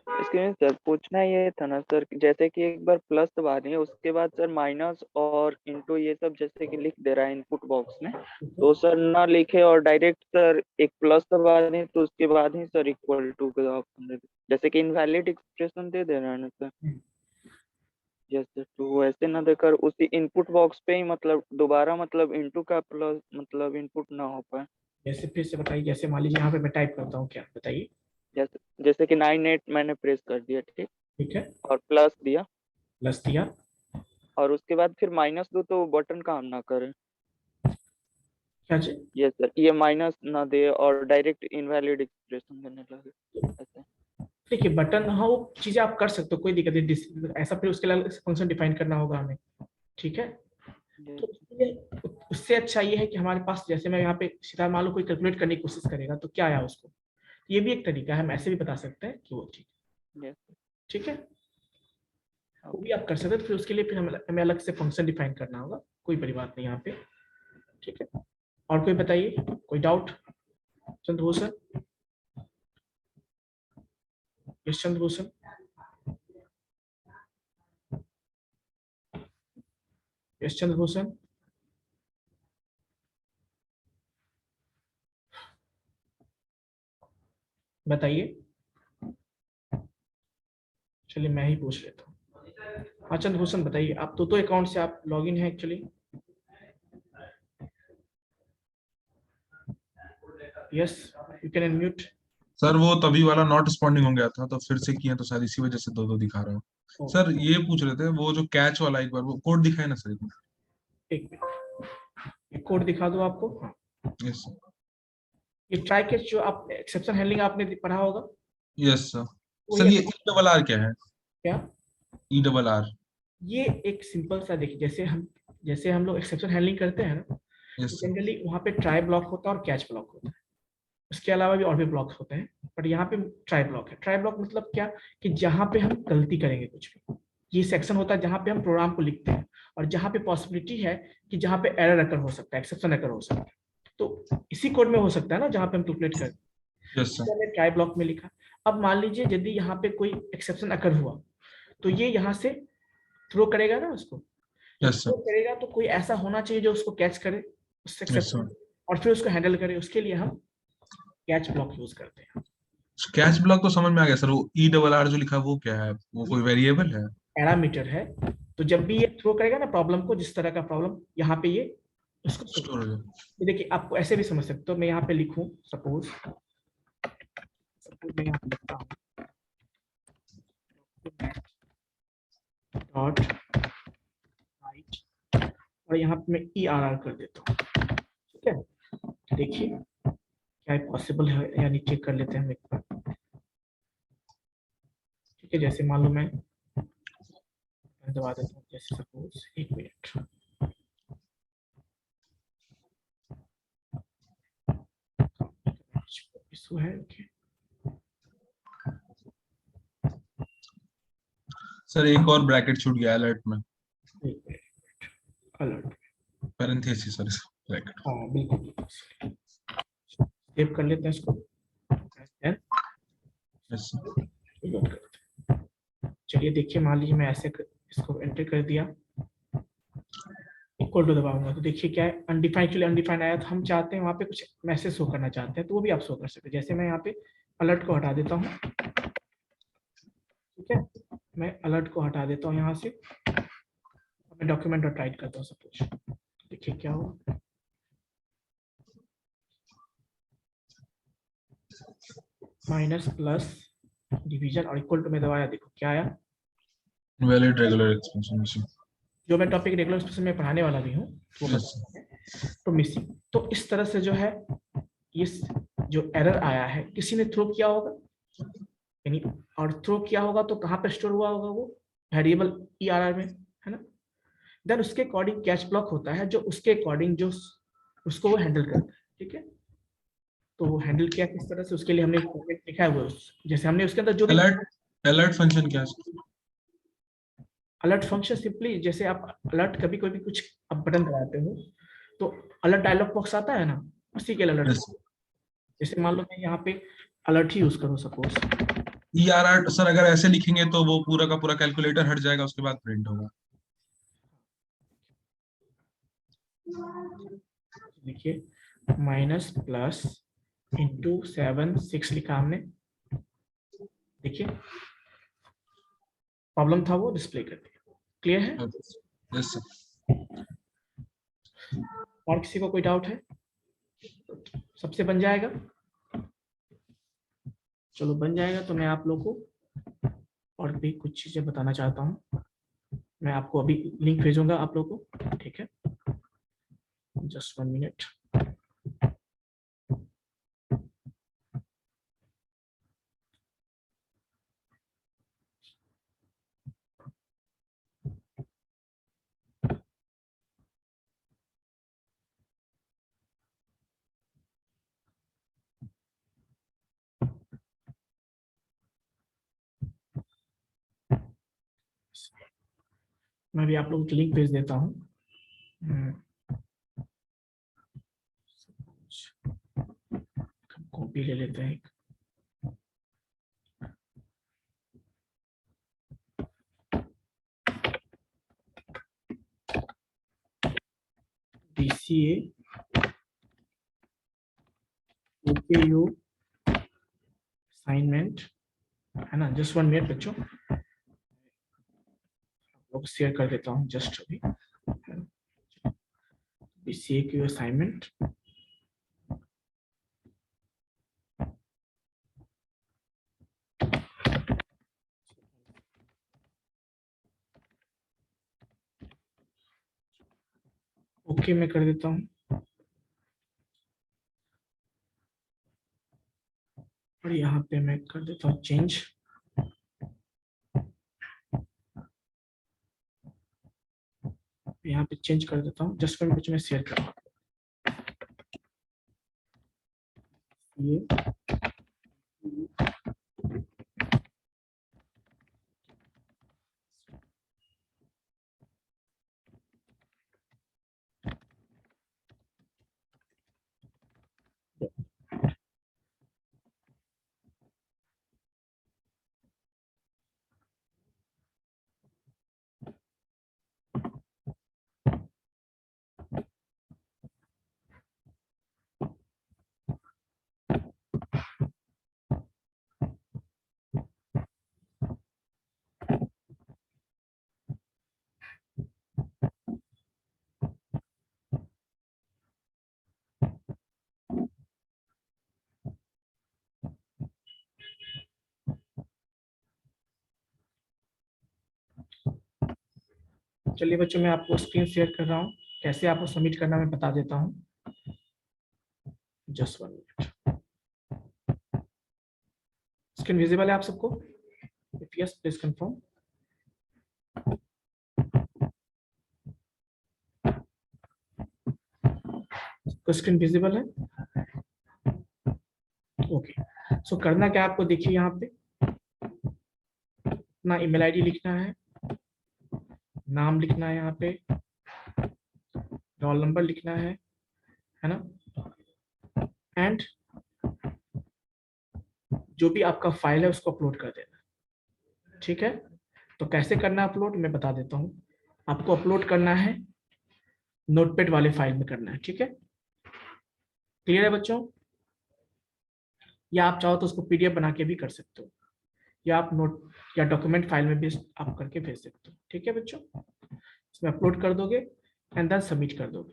इसके में सर पूछना ये था ना सर, जैसे कि एक बार प्लस दबा दें उसके बाद सर माइनस और इनटू ये सब जैसे कि लिख दे रहा है इनपुट बॉक्स में, तो सर ना लिखे और डायरेक्ट सर एक प्लस दबा दें तो उसके बाद ही सर इक्वल टू का ऑप्शन दे, जैसे कि इनवैलिड एक्सप्रेशन दे रहा है ना सर। जैसे तो वैसे ना देकर उसी इनपुट बॉक्स पे ही मतलब दोबारा मतलब इनटू का प्लस मतलब इनपुट ना हो पाए। जैसे फिर से बताइए, जैसे मान लीजिए यहाँ पे मैं टाइप करता हूँ, क्या बताइए? जैसे कि 98 मैंने प्रेस कर दिया, ठीक, ठीक है, और प्लस दिया, प्लस दिया और उसके बाद फिर माइनस दो तो बटन काम ना करे। क्या जी? यस सर, ये माइनस ना दे और डायरेक्ट इनवैलिड एक्सप्रेशन देने लगे ऐसे। देखिए बटन, हाँ वो चीजें आप कर सकते हो, कोई दिक्कत नहीं, ऐसा फिर उसके लिए फंक्शन डिफाइन करना होगा हमें, ठीक है। तो उससे अच्छा ये है कि हमारे पास, जैसे मैं यहाँ पे सीधा मान लो कोई कैलकुलेट करने की कोशिश करेगा तो क्या आया उसको, ये भी एक तरीका है, हम ऐसे भी बता सकते हैं कि वो ठीक है, ठीक है, वो भी आप कर सकते हैं। फिर उसके लिए फिर हमें अलग से फंक्शन डिफाइन करना होगा, कोई बड़ी बात नहीं यहाँ पे, ठीक है। और कोई बताइए, कोई doubt? Chandrabhushan, yes Chandrabhushan, yes Chandrabhushan, बताइए। चलिए मैं ही पूछ लेता हूँ। हाँ चंद्रभूषण बताइए, आप तो अकाउंट से आप लॉगिन है actually? Yes, you can unmute. Sir वो तभी वाला नॉट रिस्पॉन्डिंग हो गया था, तो फिर से किया तो शायद इसी वजह से दो दिखा रहा हूँ। सर ये पूछ रहे थे वो जो कैच वाला, एक बार वो कोड दिखाए ना सर, एक मिनट, कोड दिखा दो आपको। हाँ, यस सर। ये ट्राई कैच जो आप एक्सेप्शन हैंडलिंग आपने पढ़ा होगा। Yes sir. सर ये ERR क्या है? क्या ERR? ये एक सिंपल सा, देखिए जैसे हम लोग एक्सेप्शन हैंडलिंग करते हैं ना, यस सर। जनरली वहाँ पे ट्राई ब्लॉक होता है और कैच ब्लॉक होता है, उसके अलावा भी और भी ब्लॉक्स होते हैं, बट यहाँ पे ट्राई ब्लॉक है। ट्राई ब्लॉक मतलब क्या, कि जहाँ पे हम गलती करेंगे कुछ भी, ये सेक्शन होता है जहाँ पे हम प्रोग्राम को लिखते हैं और जहाँ पे पॉसिबिलिटी है कि जहाँ पे एरर अकर हो सकता है, एक्सेप्शन अकर हो सकता है, तो इसी कोड में हो सकता है ना जहाँ पे हम कैलकुलेट करें। Yes sir. मैंने ट्राई ब्लॉक में लिखा। अब मान लीजिए यदि यहाँ पे कोई एक्सेप्शन अकर हुआ तो ये यहाँ से थ्रो करेगा ना उसको, यस थ्रो सर। करेगा तो कोई ऐसा होना चाहिए जो उसको कैच करे उस यस एक्सेप्शन सर। और फिर उसको हैंडल करे। उसके लिए हम कैच ब्लॉक यूज करते हैं। कैच ब्लॉक तो समझ में आ गया सर, वो ERR जो लिखा है वो क्या है? वो कोई वेरिएबल है? पैरामीटर है, तो जब भी ये थ्रो करेगा ना प्रॉब्लम को, जिस तरह का प्रॉब्लम, यहाँ पे ये उसको स्टोर हो जाए। ये देखिए आपको ऐसे भी समझ सकते हो। मैं यहाँ पे लिखूं सपोज मैं यहाँ पे लिखता हूँ डॉट राइट और यहाँ पे मैं ERR कर देता हूँ, ठीक है। देखिए क्या पॉसिबल है, यानी चेक कर लेते हैं हम एक बार। ठीक है, जैसे मान लो मैं दबा देता हूँ, जैसे सपोज 1 मिनट, इशू है okay। सर एक और ब्रैकेट छूट गया अलर्ट में, अलर्ट, पैरेंथेसिस सर ब्रैकेट। हाँ बिल्कुल, सेव कर लेते हैं इसको। यस चलिए देखिए, मान लीजिए मैं ऐसे इसको एंटर कर दिया, इक्वल टू दबाऊंगा तो देखिए क्या है, अनडिफाइंड, चलिए अनडिफाइंड आया, तो हम चाहते हैं वहाँ पे कुछ मैसेज शो करना चाहते हैं, तो वो भी आप शो कर सकते हैं। जैसे मैं यहाँ पे अलर्ट को हटा देता हूँ, ठीक है, मैं अलर्ट को हटा देता हूँ यहाँ से, मैं डॉक्यूमेंट और टाइप करता हूँ सपोज, देखिए क्या होगा, माइनस प्लस डिवीजन और इक्वल टू में दबाया, देखो क्या आया, वैलिड रेगुलर एक्सपेंशन। जो मैं टॉपिक रेगुलर एक्सप्रेशन में पढ़ाने वाला भी हूँ वो तो मिसिंग। तो इस तरह से जो है ये जो एरर आया है किसी ने थ्रो किया होगा, यानी और थ्रो किया होगा तो कहाँ पे स्टोर हुआ होगा, वो वेरिएबल ERR में, है ना। देन उसके अकॉर्डिंग कैच ब्लॉक होता है जो उसके अकॉर्डिंग जो उसको वो हैंडल करता है, ठीक है। तो वो हैंडल किया किस तरह से, उसके लिए हमने एक लिखा है वो, जैसे हमने उसके अंदर जो भी अलर्ट फंक्शन क्या है? अलर्ट फंक्शन सिंपली, जैसे आप अलर्ट कभी कोई भी कुछ आप बटन दबाते हो तो अलर्ट डायलॉग बॉक्स आता है ना, उसी के लिए अलर्ट। जैसे मान लो मैं यहाँ पे अलर्ट ही यूज करूँ सपोज, ERR सर अगर ऐसे लिखेंगे तो वो पूरा का पूरा कैलकुलेटर हट जाएगा, उसके बाद प्रिंट होगा। देखिए माइनस प्लस इंटू 7 6 लिखा हमने, देखिए प्रॉब्लम था वो डिस्प्ले कर दिया, क्लियर है। Yes sir. और किसी को कोई डाउट है? सबसे बन जाएगा, चलो बन जाएगा। तो मैं आप लोग को और भी कुछ चीजें बताना चाहता हूँ, मैं आपको अभी लिंक भेजूंगा आप लोग को, ठीक है, जस्ट 1 मिनट। मैं भी आप लोगों को लिंक भेज देता हूँ। कॉपी ले लेते हैं एक, DCA OKU असाइनमेंट, है ना। जस्ट 1 मिनट बच्चों, लोग शेयर कर देता हूँ जस्ट अभी। DCA की असाइनमेंट, ओके मैं कर देता हूँ, और यहाँ पे मैं कर देता हूँ चेंज। यहाँ पे चेंज कर देता हूँ, जस्ट फॉर कुछ मैं शेयर कर रहा हूँ। ये चलिए बच्चों, मैं आपको स्क्रीन शेयर कर रहा हूँ, कैसे आपको सबमिट करना मैं बता देता हूँ, जस्ट 1 मिनट। स्क्रीन विजिबल है आप सबको? If yes, please confirm. तो स्क्रीन विजिबल है? ओके, सो करना क्या आपको, देखिए यहाँ पे अपना ईमेल आईडी लिखना है, नाम लिखना है, यहाँ पे रोल नंबर लिखना है ना, एंड जो भी आपका फाइल है उसको अपलोड कर देना। ठीक है, तो कैसे करना है अपलोड, मैं बता देता हूँ। आपको अपलोड करना है नोटपैड वाले फाइल में करना है। ठीक है, क्लियर है बच्चों? या आप चाहो तो उसको पीडीएफ बना के भी कर सकते हो, या आप नोट या डॉक्यूमेंट फाइल में भी आप करके भेज सकते हो। ठीक है बच्चों, इसमें अपलोड कर दोगे एंड देन सबमिट कर दोगे।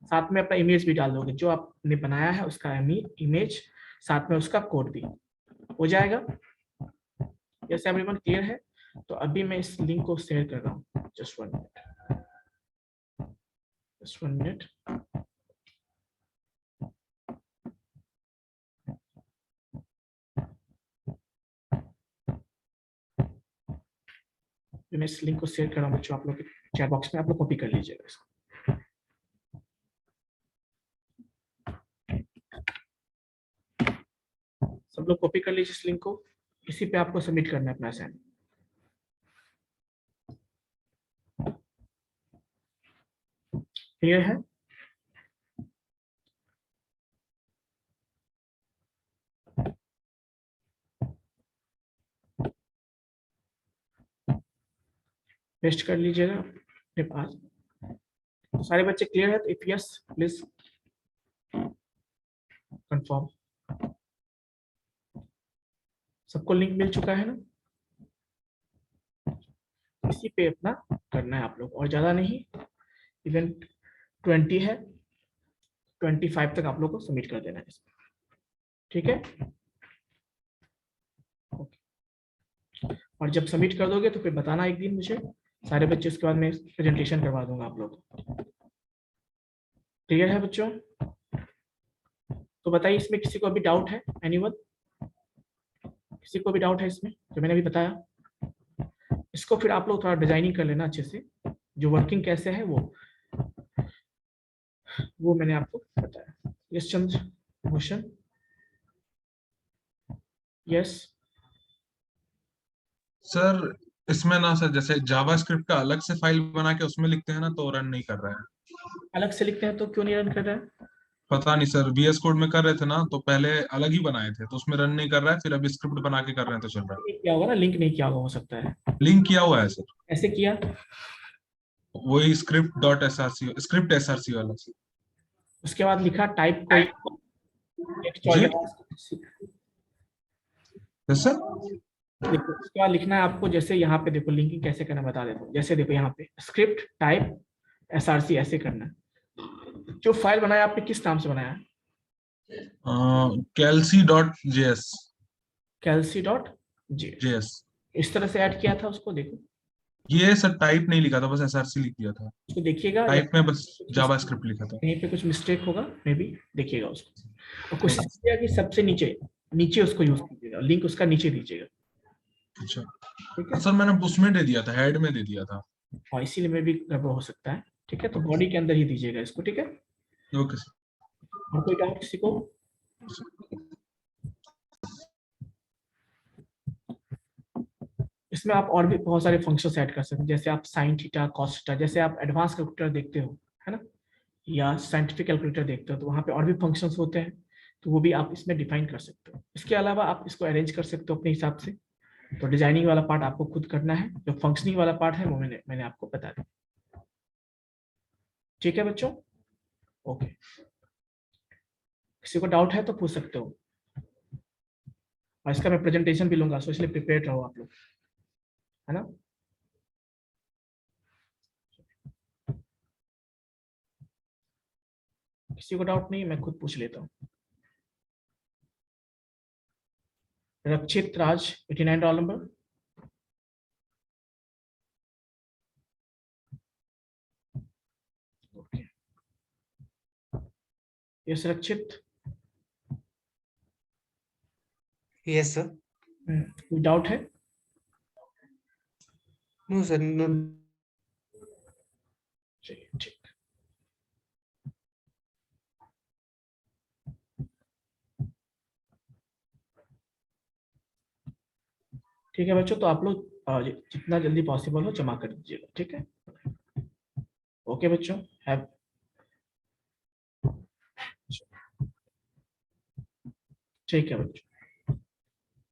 साथ में अपना इमेज भी डाल दोगे, जो आपने बनाया है उसका इमेज, साथ में उसका कोड भी हो जाएगा। यस एवरीवन, क्लियर है? तो अभी मैं इस लिंक को शेयर कर रहा हूँ, जस्ट 1 मिनट। मैं इस लिंक को शेयर कर रहा हूँ बच्चों, आप लोग के चैट बॉक्स में, आप लोग कॉपी कर लीजिएगा इसको। सब लोग कॉपी कर लीजिए इस लिंक को, इसी पे आपको सबमिट करना है अपना असाइनमेंट। क्लियर है? पेस्ट कर लीजिएगा अपने पास। तो सारे बच्चे क्लियर है? तो इफ यस प्लीज कंफर्म। सबको लिंक मिल चुका है ना? इसी पे अपना करना है आप लोग, और ज्यादा नहीं। इवेंट 20 है, 25 तक आप लोग को सबमिट कर देना है इसमें। ठीक है, और जब सबमिट कर दोगे तो फिर बताना एक दिन मुझे, सारे बच्चे, उसके बाद मैं प्रेजेंटेशन करवा दूंगा आप लोग को। क्लियर है बच्चों? तो बताइए, इसमें किसी को अभी डाउट है? एनीवन? किसी को भी डाउट है इसमें जो मैंने अभी बताया? इसको फिर आप लोग थोड़ा डिजाइनिंग कर लेना अच्छे से, जो वर्किंग कैसे है वो मैंने आपको बताया। Yes Chandra Bhushan, yes sir इसमें ना सर, जैसे जावास्क्रिप्ट का अलग से फाइल बना के उसमें लिखते हैं ना, तो रन नहीं कर रहा है। अलग से लिखते हैं तो क्यों नहीं रन कर रहा है? पता नहीं सर, VS कोड में कर रहे थे ना, तो पहले अलग ही बनाए थे, तो उसमें रन नहीं कर रहा है, फिर अभी स्क्रिप्ट बना के कर रहे हैं तो चल रहा है। क्या होगा ना, लिंक नहीं किया होगा, हो सकता है। लिंक किया हुआ है सर, ऐसे किया? वही स्क्रिप्ट SRC वाला। उसके बाद लिखा टाइप कोई टेक्स्ट जी सर, देखो, उसके बाद लिखना है आपको, जैसे यहाँ पे देखो लिंकिंग कैसे करना बता देता हूँ। जैसे देखो यहाँ पे स्क्रिप्ट टाइप SRC ऐसे करना है। जो फाइल बनाया आपने किस नाम से बनाया? kelsey.js। kelsey.js इस तरह से ऐड किया था उसको, देखो ये सर टाइप नहीं लिखा था, बस SRC लिख दिया था। उसको देखिएगा, या टाइप में बस जावास्क्रिप्ट लिखा था। कहीं पे कुछ मिस्टेक होगा मे बी, देखिएगा उसको। और कोशिश कीजिएगा कि सबसे नीचे नीचे उसको यूज कीजिएगा, लिंक उसका नीचे दीजिएगा। अच्छा ठीक है, सर, मैंने उसमें दे दिया था, हेड में दे दिया था। और इसीलिए में भी गड़बड़ हो सकता है। ठीक है, तो बॉडी के अंदर ही दीजिएगा इसको। ठीक है, ओके सर। और कोई डाउट किसी को? इसमें आप और भी बहुत सारे फंक्शंस ऐड कर सकते हैं, जैसे आप साइन थीटा, कॉस थीटा, जैसे आप एडवांस कैलकुलेटर देखते हो है ना, या साइंटिफिक कैलकुलेटर देखते हो, तो वहाँ पे और भी फंक्शंस होते हैं, तो वो भी आप इसमें डिफाइन कर सकते हो। इसके अलावा आप इसको अरेंज कर सकते हो अपने हिसाब से। तो डिजाइनिंग वाला पार्ट आपको खुद करना है, जो फंक्शनिंग वाला पार्ट है वो मैंने आपको बता दिया। ठीक है बच्चों, ओके। किसी को डाउट है तो पूछ सकते हो, और इसका मैं प्रेजेंटेशन भी लूंगा, सो इसलिए प्रिपेयर रहो आप लोग, है ना। किसी को डाउट नहीं, मैं खुद पूछ लेता हूँ। Rakshit Raj 89 roll number. Okay, yes Rakshit, yes sir. कोई डाउट है? No sir, no. चलिए ठीक। ठीक है बच्चों, तो आप लोग जितना जल्दी पॉसिबल हो जमा कर दीजिएगा, ठीक है। ओके बच्चों, हैव ठीक है बच्चों।